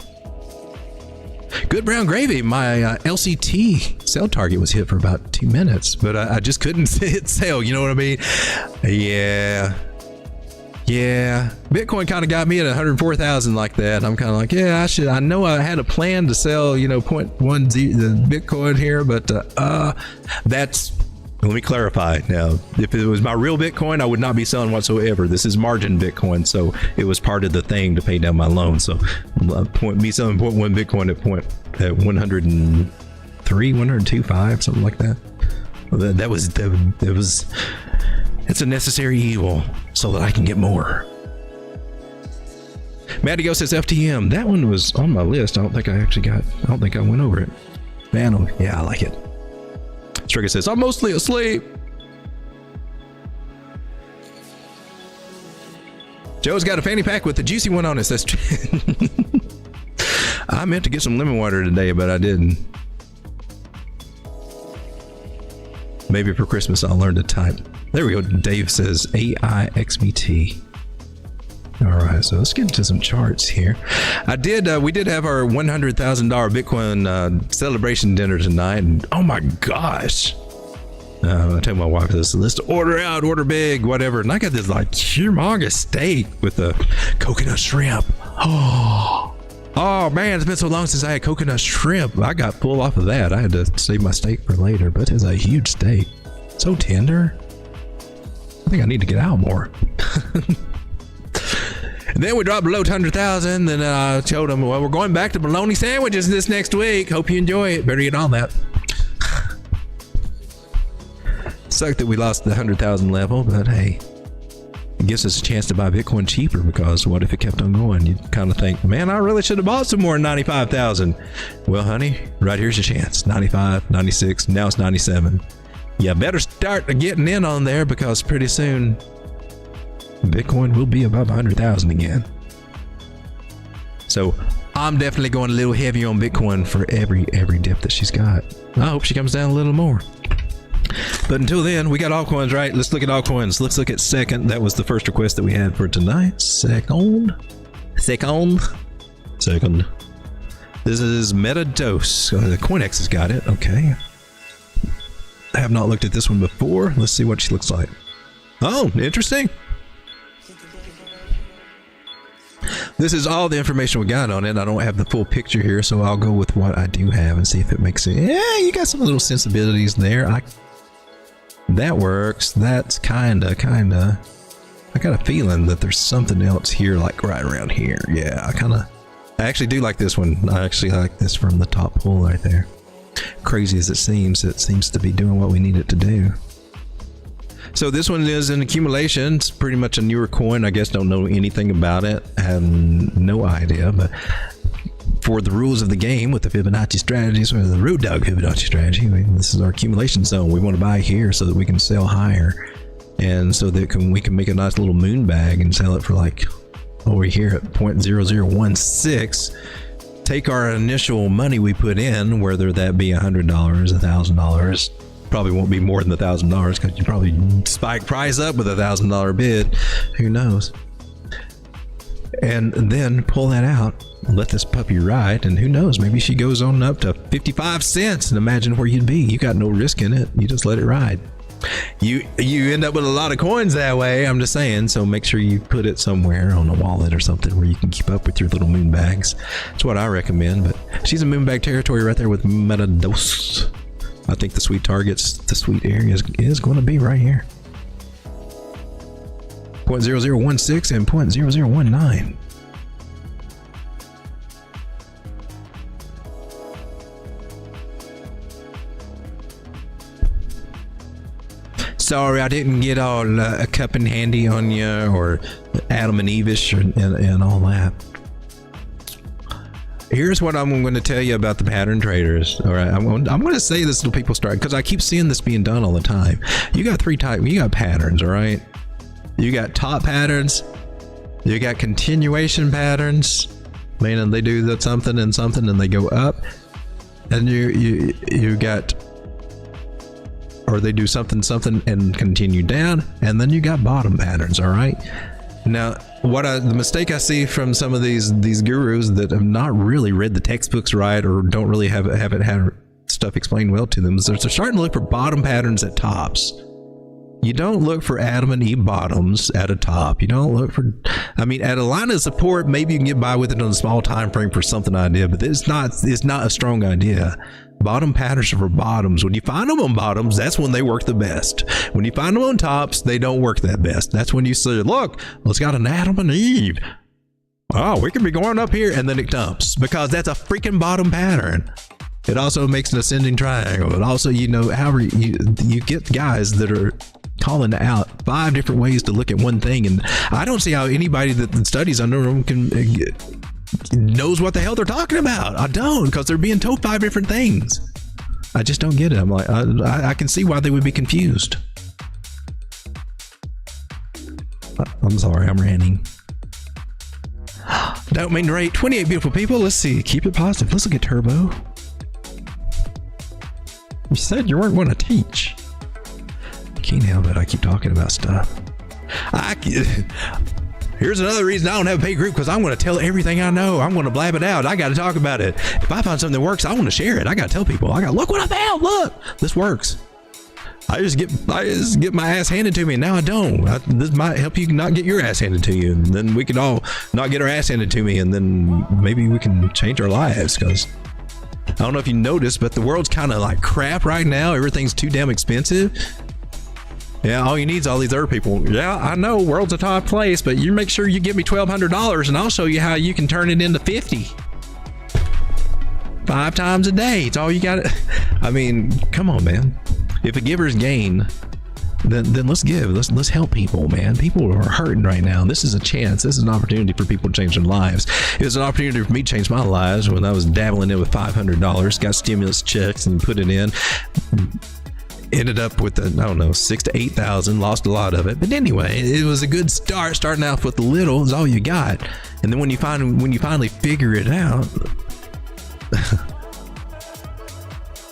Good brown gravy. My LCT sell target was hit for about 2 minutes, but I just couldn't hit sell. You know what I mean? Yeah. Bitcoin kind of got me at 104,000 like that. I'm kind of like, yeah, I know I had a plan to sell, you know, 0.10 Bitcoin here, but that's... Let me clarify now. If it was my real Bitcoin, I would not be selling whatsoever. This is margin Bitcoin, so it was part of the thing to pay down my loan. So me selling 0.1 Bitcoin at 103, 102.5, something like that. It's a necessary evil so that I can get more. Matty Go says FTM. That one was on my list. I don't think I went over it. Man, yeah, I like it. Trigger says, I'm mostly asleep. Joe's got a fanny pack with the juicy one on it. That's I meant to get some lemon water today, but I didn't. Maybe for Christmas I'll learn to type. There we go. Dave says AIXBT. All right, so let's get into some charts here. We did have our $100,000 Bitcoin celebration dinner tonight, and oh my gosh. I tell my wife this, let's order big, whatever. And I got this like humongous steak with the coconut shrimp. Oh man, it's been so long since I had coconut shrimp. I got full off of that. I had to save my steak for later, but it's a huge steak. So tender. I think I need to get out more. And then we dropped below 100,000. Then I told them, well, we're going back to bologna sandwiches this next week. Hope you enjoy it. Better get on that. Sucked that we lost the 100,000 level, but hey, it gives us a chance to buy Bitcoin cheaper, because what if it kept on going? You'd kind of think, man, I really should have bought some more 95,000. Well, honey, right here's your chance. 95, 96, now it's 97. You better start getting in on there, because pretty soon Bitcoin will be above 100,000 again. So I'm definitely going a little heavy on Bitcoin for every dip that she's got. I hope she comes down a little more. But until then, we got altcoins, right? Let's look at altcoins. Let's look at second. That was the first request that we had for tonight. Second. This is Metadose. The COINEX has got it. Okay. I have not looked at this one before. Let's see what she looks like. Oh, interesting. This is all the information we got on it. I don't have the full picture here, so I'll go with what I do have and see if it makes it. Yeah, you got some little sensibilities there. That works. That's kinda. I got a feeling that there's something else here, like right around here. Yeah, I actually do like this one. I actually like this from the top pull right there. Crazy as it seems to be doing what we need it to do. So this one is an accumulation. It's pretty much a newer coin. I guess don't know anything about it. I have no idea, but for the rules of the game with the Fibonacci strategies, or the Root Dog Fibonacci strategy, this is our accumulation zone. We want to buy here so that we can sell higher, and so that we can make a nice little moon bag and sell it for like over here at 0.0016. Take our initial money we put in, whether that be $100, $1,000. Probably won't be more than $1,000, because you probably spike price up with $1,000 bid. Who knows? And then pull that out, let this puppy ride, and who knows? Maybe she goes on up to 55 cents, and imagine where you'd be. You got no risk in it. You just let it ride. You end up with a lot of coins that way. I'm just saying. So make sure you put it somewhere on a wallet or something where you can keep up with your little moon bags. That's what I recommend. But she's in moon bag territory right there with Metados. I think the sweet targets, the sweet area is going to be right here. 0.0016 and 0.0019. Sorry, I didn't get all a cup and handy on you or Adam and Eve-ish and all that. Here's what I'm going to tell you about the pattern traders. All right, I'm going to say this till people start, because I keep seeing this being done all the time. You got three types. You got patterns, all right? You got top patterns. You got continuation patterns, meaning they do that something and something and they go up. And you got, or they do something and continue down. And then you got bottom patterns, all right? Now, the mistake I see from some of these gurus that have not really read the textbooks right or don't really haven't had stuff explained well to them is they're starting to look for bottom patterns at tops. You don't look for Adam and Eve bottoms at a top. You don't look for, I mean, at a line of support, maybe you can get by with it on a small time frame for something idea, but it's not a strong idea. Bottom patterns are for bottoms. When you find them on bottoms, that's when they work the best. When you find them on tops, they don't work that best. That's when you say, look, it's got an Adam and Eve. Oh, we could be going up here, and then it dumps because that's a freaking bottom pattern. It also makes an ascending triangle. It also, however, you get guys that are calling out 5 different ways to look at one thing, and I don't see how anybody that studies under them knows what the hell they're talking about. I don't, because they're being told 5 different things. I just don't get it. I'm like, I can see why they would be confused. I'm sorry, I'm ranting. Don't mean to rate. 28 beautiful people. Let's see. Keep it positive. Let's look at Turbo. You said you weren't going to teach. Can't help it. I keep talking about stuff. Here's another reason I don't have a paid group, because I'm going to tell everything I know. I'm going to blab it out. I got to talk about it. If I find something that works, I want to share it. I got to tell people. Look what I found. Look, this works. I just get my ass handed to me, and now I don't. This might help you not get your ass handed to you, and then we can all not get our ass handed to me, and then maybe we can change our lives. Because I don't know if you noticed, but the world's kind of like crap right now. Everything's too damn expensive. Yeah, all you need is all these other people. Yeah, I know, world's a top place, but you make sure you give me $1,200 and I'll show you how you can turn it into 50. 5 times a day. It's all you got. I mean, come on, man. If a giver's gain, then let's give. Let's help people, man. People are hurting right now. This is a chance. This is an opportunity for people to change their lives. It was an opportunity for me to change my lives when I was dabbling in with $500. Got stimulus checks and put it in. Ended up with, I don't know, 6,000 to 8,000, lost a lot of it. But anyway, it was a good start. Starting out with little is all you got. And then when you finally figure it out,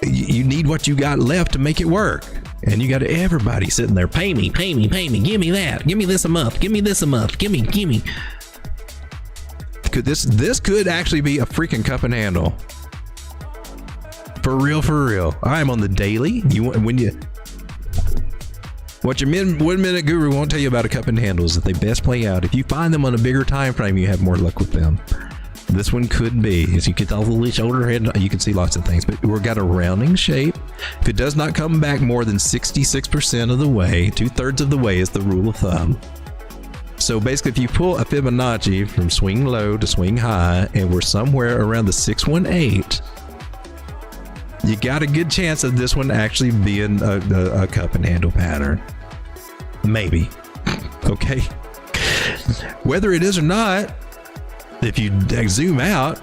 you need what you got left to make it work. And you got everybody sitting there, pay me, give me that, give me this a month, give me this a month, give me. This could actually be a freaking cup and handle. For real. I am on the daily. What your 1 minute guru won't tell you about a cup and handle is that they best play out. If you find them on a bigger time frame, you have more luck with them. This one could be. As you get all the shoulder head, you can see lots of things, but we've got a rounding shape. If it does not come back more than 66% of the way, 2/3 of the way is the rule of thumb. So basically, if you pull a Fibonacci from swing low to swing high, and we're somewhere around the 618, you got a good chance of this one actually being a cup and handle pattern. Maybe. Okay. Whether it is or not, if you zoom out,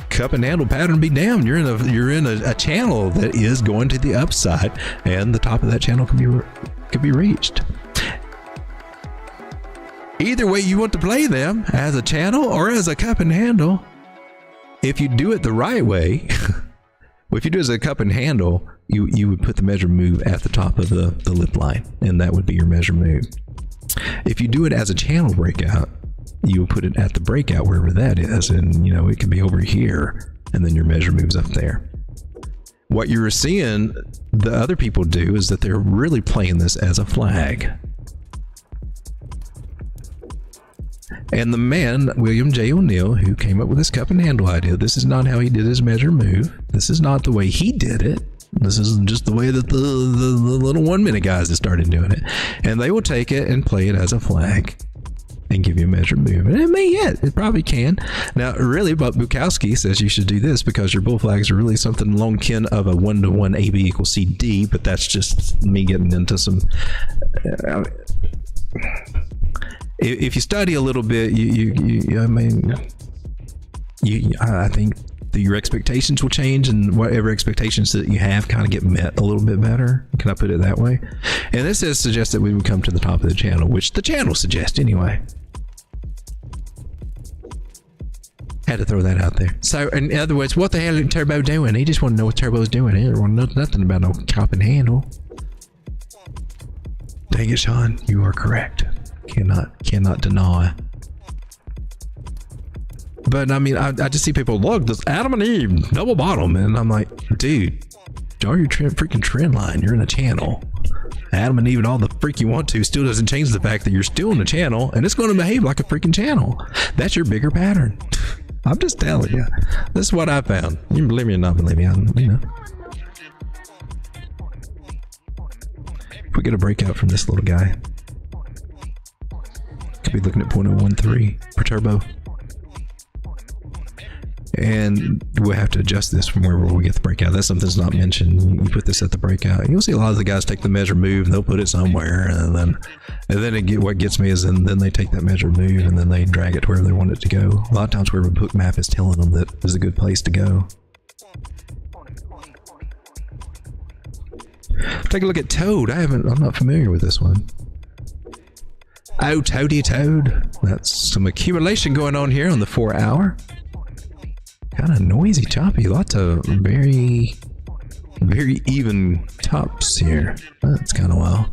cup and handle pattern be damned. You're in a channel that is going to the upside, and the top of that channel could be reached. Either way you want to play them, as a channel or as a cup and handle, if you do it the right way. If you do it as a cup and handle, you would put the measure move at the top of the lip line, and that would be your measure move. If you do it as a channel breakout, you would put it at the breakout wherever that is, and it could be over here, and then your measure moves up there. what you're seeing the other people do is that they're really playing this as a flag. And the man, William J. O'Neill, who came up with this cup and handle idea, this is not how he did his measure move. This is not the way he did it. This is just the way that the little 1 minute guys that started doing it. And they will take it and play it as a flag and give you a measured move. And it may yet. It probably can. Now, really, but Bukowski says you should do this because your bull flags are really something along kin of a 1-to-1 AB equals CD, but that's just me getting into some... if you study a little bit, I think that your expectations will change, and whatever expectations that you have kind of get met a little bit better. Can I put it that way? And this suggests that we would come to the top of the channel, which the channel suggests anyway. Had to throw that out there. So, in other words, what the hell is Turbo doing? He just want to know what Turbo's doing. He don't want to know nothing about no cop and handle. Dang it, Sean, you are correct. Cannot deny. But I mean, I just see people, look, this Adam and Eve double bottom, and I'm like, dude, draw your freaking trend line. You're in a channel. Adam and Eve and all the freak you want to still doesn't change the fact that you're still in a channel, and it's going to behave like a freaking channel. That's your bigger pattern. I'm just telling you. This is what I found. You can believe me or not believe me, you know. If we get a breakout from this little guy, could be looking at 0.013 per turbo. And we'll have to adjust this from wherever we get the breakout. That's something that's not mentioned. You put this at the breakout. You'll see a lot of the guys take the measure move and they'll put it somewhere, and then what gets me is then they take that measure move and then they drag it to wherever they want it to go. A lot of times wherever book map is telling them that is a good place to go. Take a look at Toad. I'm not familiar with this one. Oh, Toady Toad. That's some accumulation going on here on the 4 hour. Kind of noisy, choppy. Lots of very even tops here. That's kind of wild.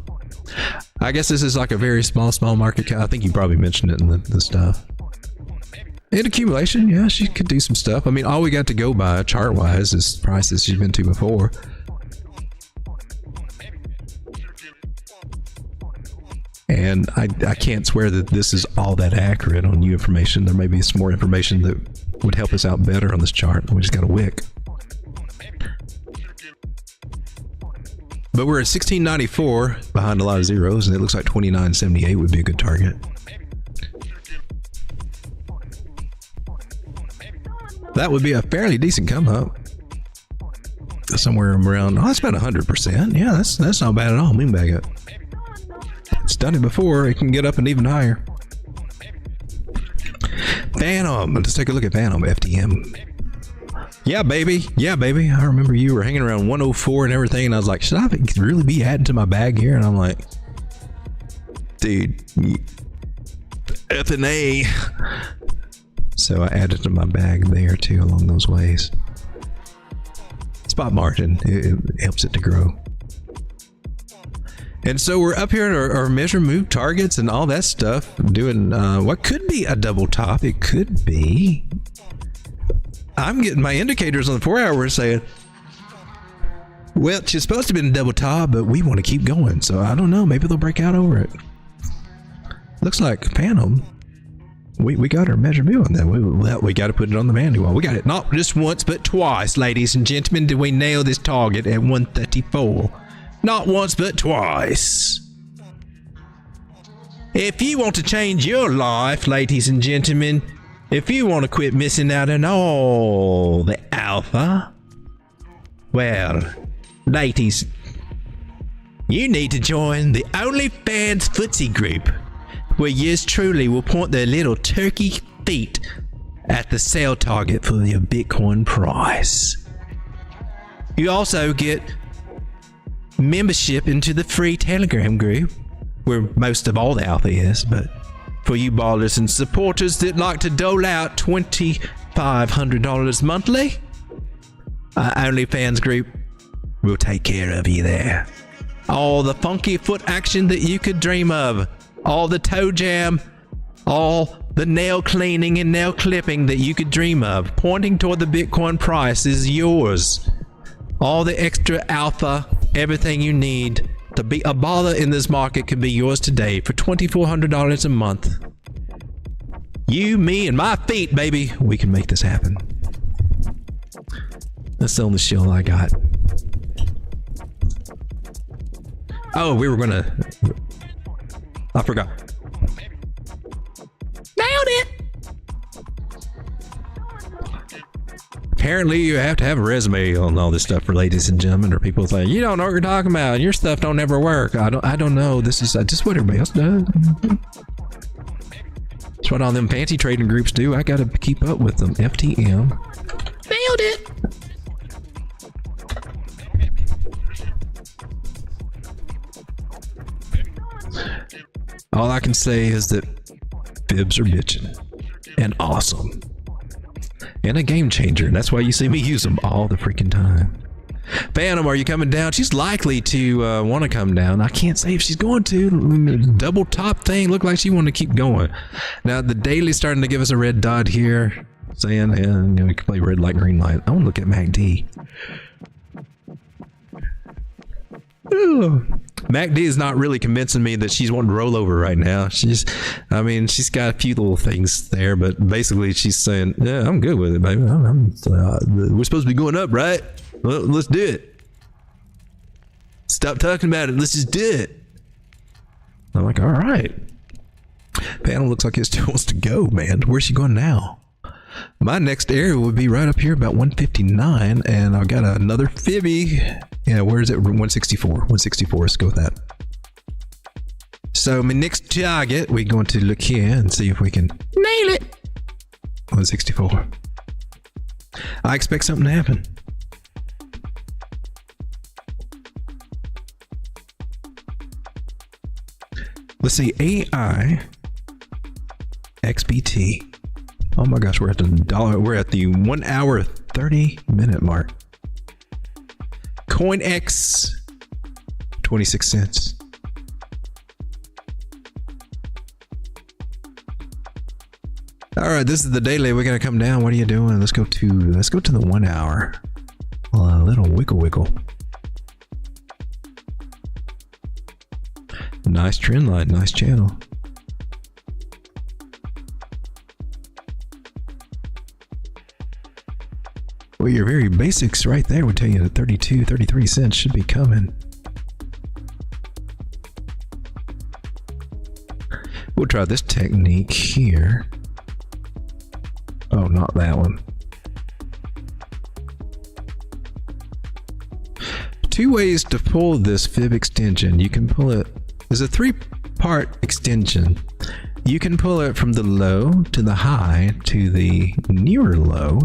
I guess this is like a very small market cap. I think you probably mentioned it in the stuff. And accumulation, yeah, she could do some stuff. I mean, all we got to go by chart-wise is prices she's been to before. And I can't swear that this is all that accurate on new information. There may be some more information that would help us out better on this chart. We just got a wick. But we're at 1694 behind a lot of zeros, and it looks like 2978 would be a good target. That would be a fairly decent come up. Somewhere around, oh, that's about 100%. Yeah, that's not bad at all. Moonbag it. It's done it before. It can get up and even higher. Phantom. Let's take a look at Phantom FTM. Yeah, baby. Yeah, baby. I remember you were hanging around 104 and everything, and I was like, should I really be adding to my bag here? And I'm like, dude, F and A. So I added to my bag there too, along those ways. Spot margin, it helps it to grow. And so we're up here at our measure move targets and all that stuff, doing what could be a double top. It could be. I'm getting my indicators on the 4 hour saying, well, she's supposed to be in a double top, but we want to keep going. So I don't know. Maybe they'll break out over it. Looks like Phantom. We got our measure move on that. We got to put it on the manual. We got it not just once, but twice, ladies and gentlemen. Did we nail this target at 134? Not once, but twice. If you want to change your life, ladies and gentlemen, if you want to quit missing out on all the alpha, well, ladies, you need to join the OnlyFans footsie group, where yours truly will point their little turkey feet at the sale target for your Bitcoin price. You also get membership into the free Telegram group, where most of all the alpha is, but for you ballers and supporters that like to dole out $2,500 monthly, our OnlyFans group will take care of you there. All the funky foot action that you could dream of, all the toe jam, all the nail cleaning and nail clipping that you could dream of, pointing toward the Bitcoin price is yours. All the extra alpha, everything you need to be a baller in this market can be yours today for $2,400 a month. You, me, and my feet, baby. We can make this happen. That's the only shield I got. Oh, we were gonna... I forgot. Nailed it! Apparently, you have to have a resume on all this stuff, for ladies and gentlemen, or people think you don't know what you're talking about. Your stuff don't ever work. I don't know. This is just what everybody else does. That's what all them fancy trading groups do. I gotta keep up with them. FTM. Nailed it. All I can say is that fibs are bitching and awesome. And a game changer. That's why you see me use them all the freaking time. Phantom, are you coming down? She's likely to want to come down. I can't say if she's going to. Double top thing. Look like she wanted to keep going. Now, the daily's starting to give us a red dot here. Saying, we can play red light, green light. I want to look at MACD. Ooh. MACD is not really convincing me that she's wanting to roll over right now. She's got a few little things there, but basically she's saying, yeah, I'm good with it, baby. We're supposed to be going up, right? Well, let's do it. Stop talking about it. Let's just do it. I'm like, all right. Panel looks like it still wants to go, man. Where's she going now? My next area would be right up here about 159, and I've got another Fibby. Yeah, where is it? 164. 164. Let's go with that. So my next target, we're going to look here and see if we can nail it. 164. I expect something to happen. Let's see, AI XBT. Oh my gosh, we're at the dollar. We're at the 1 hour 30-minute mark. COINEX, 26 cents. All right, this is the daily. We're gonna come down. What are you doing? Let's go to the 1 hour. A little wiggle. Nice trend line, nice channel. Well, your very basics right there would tell you that 32, 33 cents should be coming. We'll try this technique here. Oh, not that one. Two ways to pull this fib extension. You can pull it, there's a 3-part extension. You can pull it from the low to the high to the nearer low.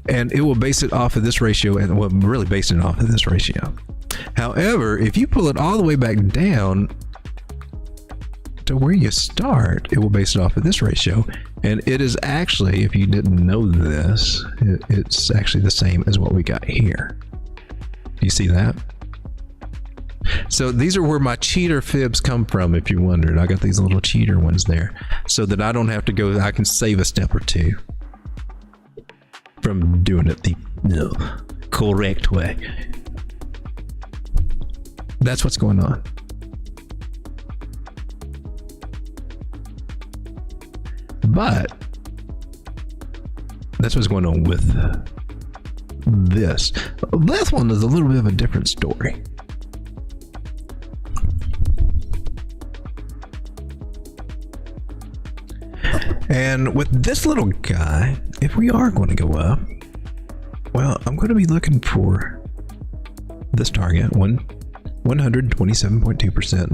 And it will base it off of this ratio, and well, really basing it off of this ratio. However, if you pull it all the way back down to where you start, it will base it off of this ratio. And it is actually, if you didn't know this, it's actually the same as what we got here. Do you see that? So these are where my cheater fibs come from, if you're wondering. I got these little cheater ones there so that I don't have to go, I can save a step or two from doing it the correct way. That's what's going on. But that's what's going on with this. This one is a little bit of a different story. And with this little guy, if we are going to go up, well, I'm going to be looking for this target, 127.2%,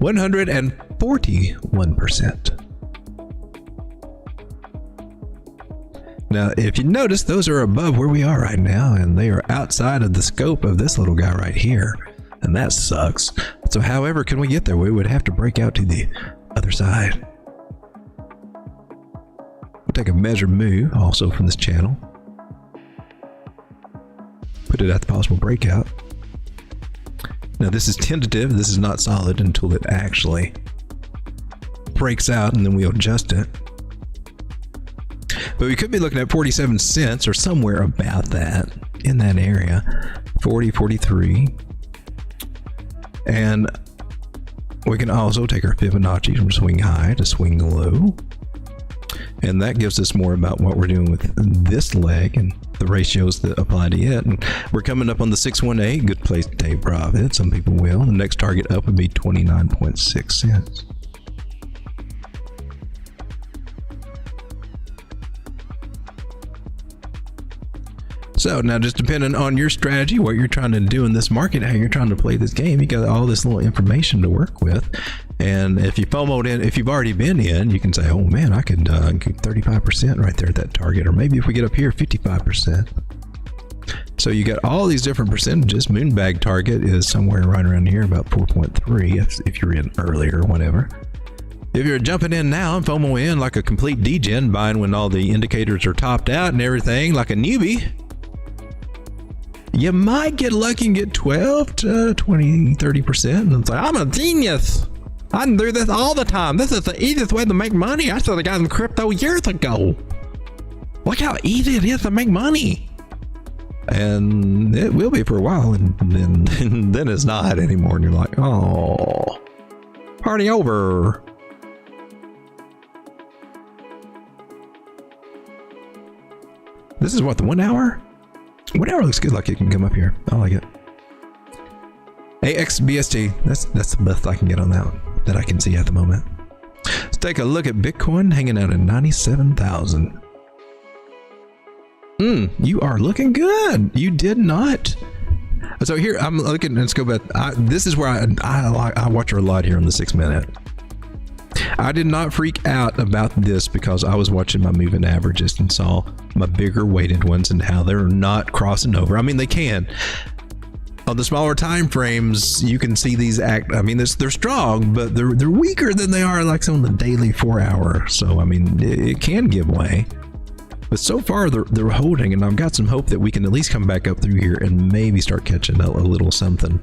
141%. Now, if you notice, those are above where we are right now, and they are outside of the scope of this little guy right here, and that sucks. So however can we get there? We would have to break out to the other side. We'll take a measured move also from this channel. Put it at the possible breakout. Now this is tentative, this is not solid until it actually breaks out, and then we'll adjust it. But we could be looking at 47 cents or somewhere about that, in that area. 40, 43. And we can also take our Fibonacci from swing high to swing low. And that gives us more about what we're doing with this leg and the ratios that apply to it. And we're coming up on the 618, good place to take profit. Some people will. The next target up would be 29.6 cents. So now, just depending on your strategy, what you're trying to do in this market, how you're trying to play this game, you got all this little information to work with. And if you FOMO'd in, if you've already been in, you can say, oh man, I could get 35% right there at that target. Or maybe if we get up here, 55%. So you got all these different percentages. Moonbag target is somewhere right around here, about 4.3 if you're in earlier or whatever. If you're jumping in now and FOMO in like a complete degen, buying when all the indicators are topped out and everything, like a newbie, you might get lucky and get 12 to 20, 30%. And it's like, I'm a genius. I can do this all the time. This is the easiest way to make money. I should have got in crypto years ago. Look how easy it is to make money. And it will be for a while. And then it's not anymore. And you're like, oh, party over. This is what, the 1 hour? 1 hour looks good, like it can come up here. I like it. AXBST, that's the best I can get on that one, that I can see at the moment. Let's take a look at Bitcoin hanging out at 97,000. You are looking good. You did not. So here I'm looking. Let's go back. This is where I watch her a lot here on the 6 minute. I did not freak out about this because I was watching my moving averages and saw my bigger weighted ones and how they're not crossing over. I mean, they can. On the smaller time frames, you can see these act. I mean, they're strong, but they're weaker than they are like some of the daily 4 hour. So I mean, it can give way. But so far they're holding, and I've got some hope that we can at least come back up through here and maybe start catching a little something.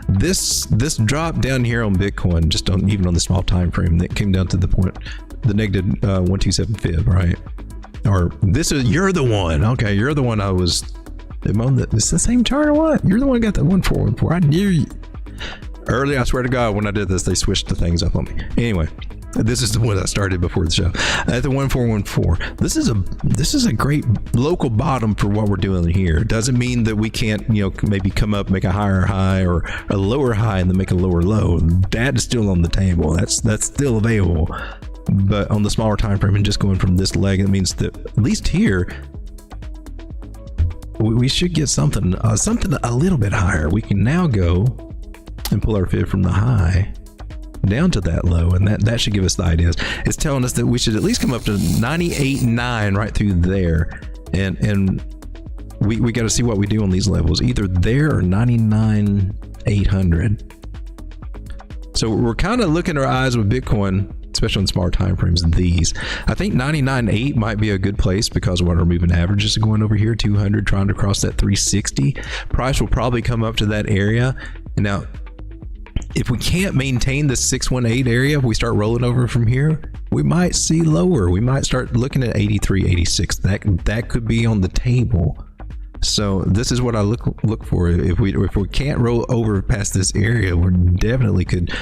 This drop down here on Bitcoin, just on even on the small time frame, that came down to the point, the negative 127 fib, right? Or this is, you're the one. Okay, you're the one I was. It's the same chart or what? You're the one who got that 1414. I knew you. Early, I swear to God, when I did this, they switched the things up on me. Anyway. This is the one I started before the show. At the 1414. This is a great local bottom for what we're doing here. It doesn't mean that we can't, maybe come up, make a higher high or a lower high and then make a lower low. That is still on the table. That's still available. But on the smaller time frame and just going from this leg, it means that at least here we should get something a little bit higher. We can now go and pull our fib from the high down to that low, and that should give us the ideas. It's telling us that we should at least come up to 98.9 right through there, and we got to see what we do on these levels, either there or 99,800. So we're kind of looking our eyes with Bitcoin, especially on smaller time frames than these. I think 99.8 might be a good place because of what our moving averages are going over here, 200 trying to cross that 360. Price will probably come up to that area. And now if we can't maintain the 618 area, if we start rolling over from here, we might see lower. We might start looking at 83, 86. That could be on the table. So this is what I look for. If we can't roll over past this area, we definitely could.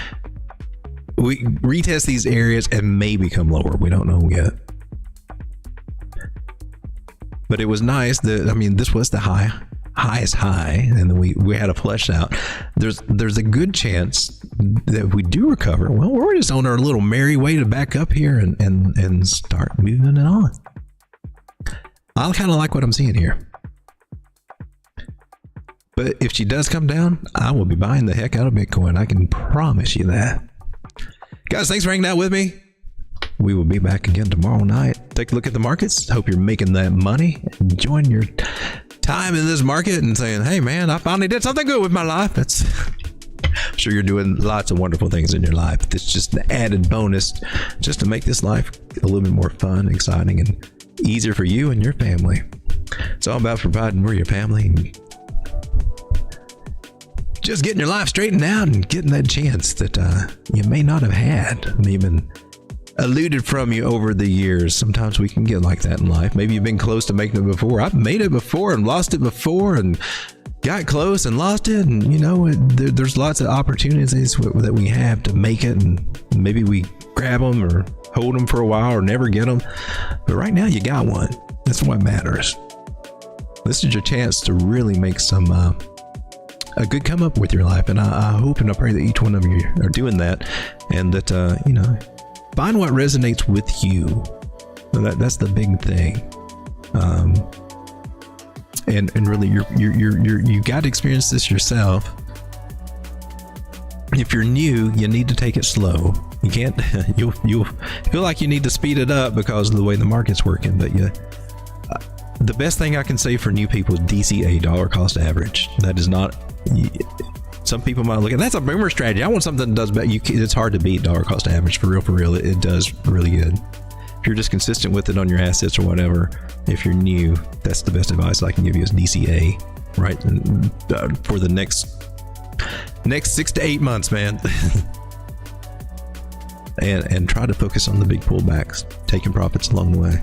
We retest these areas and maybe come lower. We don't know yet. But it was nice that, I mean, this was the highest high, and then we had a flush out. There's a good chance that if we do recover, well, we're just on our little merry way to back up here and start moving it on. I kind of like what I'm seeing here. But if she does come down, I will be buying the heck out of Bitcoin. I can promise you that. Guys, thanks for hanging out with me. We will be back again tomorrow night. Take a look at the markets. Hope you're making that money, enjoying your time in this market and saying, hey man, I finally did something good with my life. I'm sure you're doing lots of wonderful things in your life. It's just an added bonus just to make this life a little bit more fun, exciting, and easier for you and your family. It's all about providing for your family and just getting your life straightened out and getting that chance that you may not have had. Even eluded from you over the years. Sometimes we can get like that in life. Maybe you've been close to making it before. I've made it before and lost it before and got close and lost it. And there's lots of opportunities that we have to make it, and maybe we grab them or hold them for a while or never get them. But right now you got one. That's what matters. This is your chance to really make some a good come up with your life, and I hope and I pray that each one of you are doing that, and that find what resonates with you. That's the big thing. And really, you got to experience this yourself. If you're new, you need to take it slow. You can't. You'll feel like you need to speed it up because of the way the market's working. But the best thing I can say for new people is DCA, dollar cost average. That is not. Some people might look at that's a boomer strategy. I want something that does better. It's hard to beat dollar cost average for real. It does really good. If you're just consistent with it on your assets or whatever. If you're new, that's the best advice I can give you is DCA, right? And, for the next 6 to 8 months, man. and try to focus on the big pullbacks, taking profits along the way.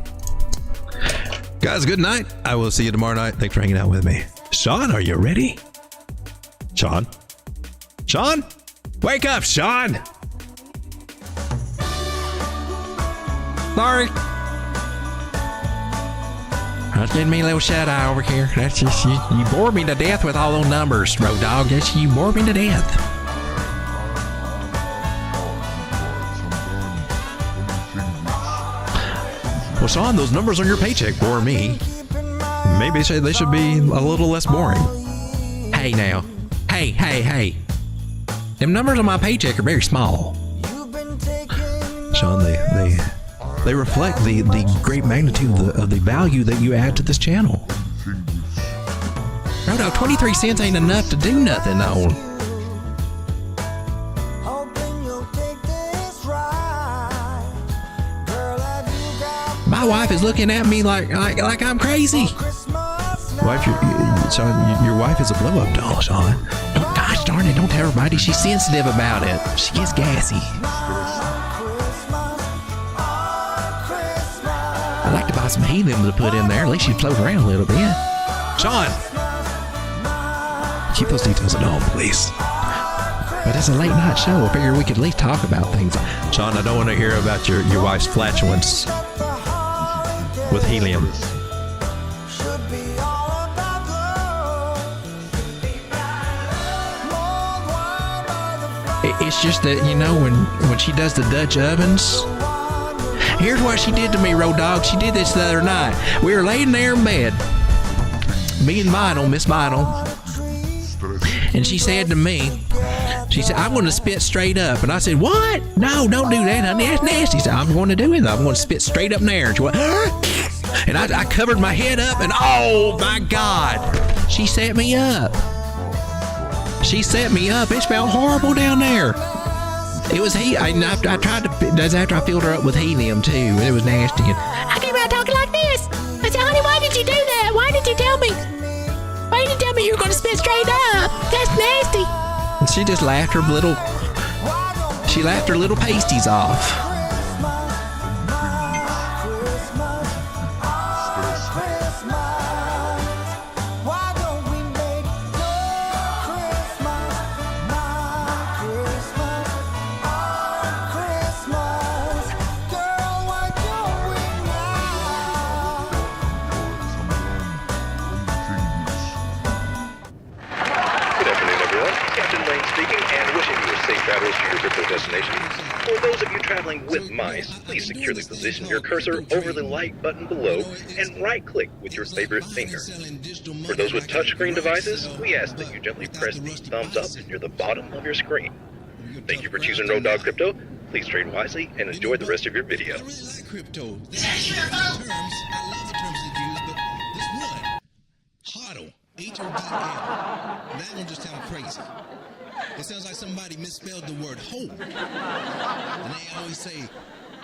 Guys, good night. I will see you tomorrow night. Thanks for hanging out with me. Sean, are you ready? Sean? Wake up, Sean! Sorry. That's getting me a little shut eye over here. That's just, you bore me to death with all those numbers, Road Dog. That's, you bore me to death. Well, Sean, those numbers on your paycheck bore me. Maybe they should be a little less boring. Hey now. Hey. Them numbers on my paycheck are very small. Sean, they reflect the great magnitude of the value that you add to this channel. Road Dog, 23 cents ain't enough to do nothing on. My wife is looking at me like I'm crazy. Wife, Sean, your wife is a blow-up doll, Sean. Gosh darn it, don't tell everybody. She's sensitive about it. She gets gassy. I'd like to buy some helium to put in there. At least she'd float around a little bit. Sean! Keep those details at home, please. But it's a late night show. I figure we could at least talk about things. Sean, I don't want to hear about your wife's flatulence with helium. It's just that, when she does the Dutch ovens, here's what she did to me, Road Dog. She did this the other night. We were laying there in bed, me and Miss Vinyl, and she said to me, I'm going to spit straight up. And I said, what? No, don't do that, honey. That's nasty. She said, I'm going to do it. I'm going to spit straight up in there. And she went, and I covered my head up, and oh my God, she set me up. It smelled horrible down there. It was I tried to. That's after I filled her up with helium too. It was nasty. And I came out talking like this. I said, "Honey, why did you do that? Why did you tell me? Why did you tell me you were going to spit straight up? That's nasty." And she just laughed her little. She laughed her little pasties off. For those of you traveling with mice, please securely position your cursor over the like button below and right-click with your favorite finger. For those with touchscreen devices, we ask that you gently press the thumbs up near the bottom of your screen. Thank you for choosing Road Dog Crypto. Please trade wisely and enjoy the rest of your video. Crypto. I love the terms they use, but this one, HODL, H-O-D-L. That one just sounds crazy. It sounds like somebody misspelled the word hope. And they always say,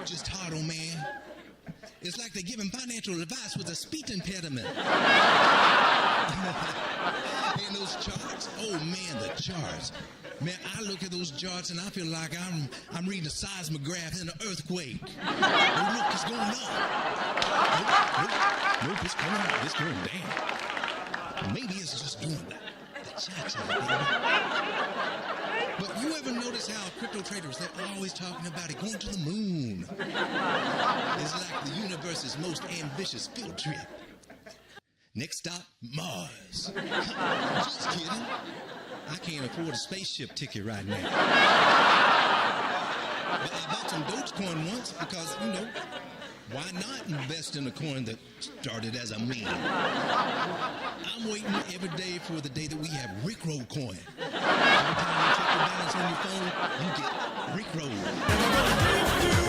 just HODL, man. It's like they're giving financial advice with a speech impediment. And those charts, oh man, the charts. Man, I look at those charts and I feel like I'm reading a seismograph in an earthquake. Oh, look, it's going up. Nope, it's coming up. It's going down. Maybe it's just doing the cha-cha. But you ever notice how crypto traders, they're always talking about it going to the moon? It's like the universe's most ambitious field trip. Next stop, Mars. Just kidding. I can't afford a spaceship ticket right now. But I bought some Dogecoin once because, why not invest in a coin that started as a meme? I'm waiting every day for the day that we have Rickroll coin. Every time you check your balance on your phone, you get Rickroll.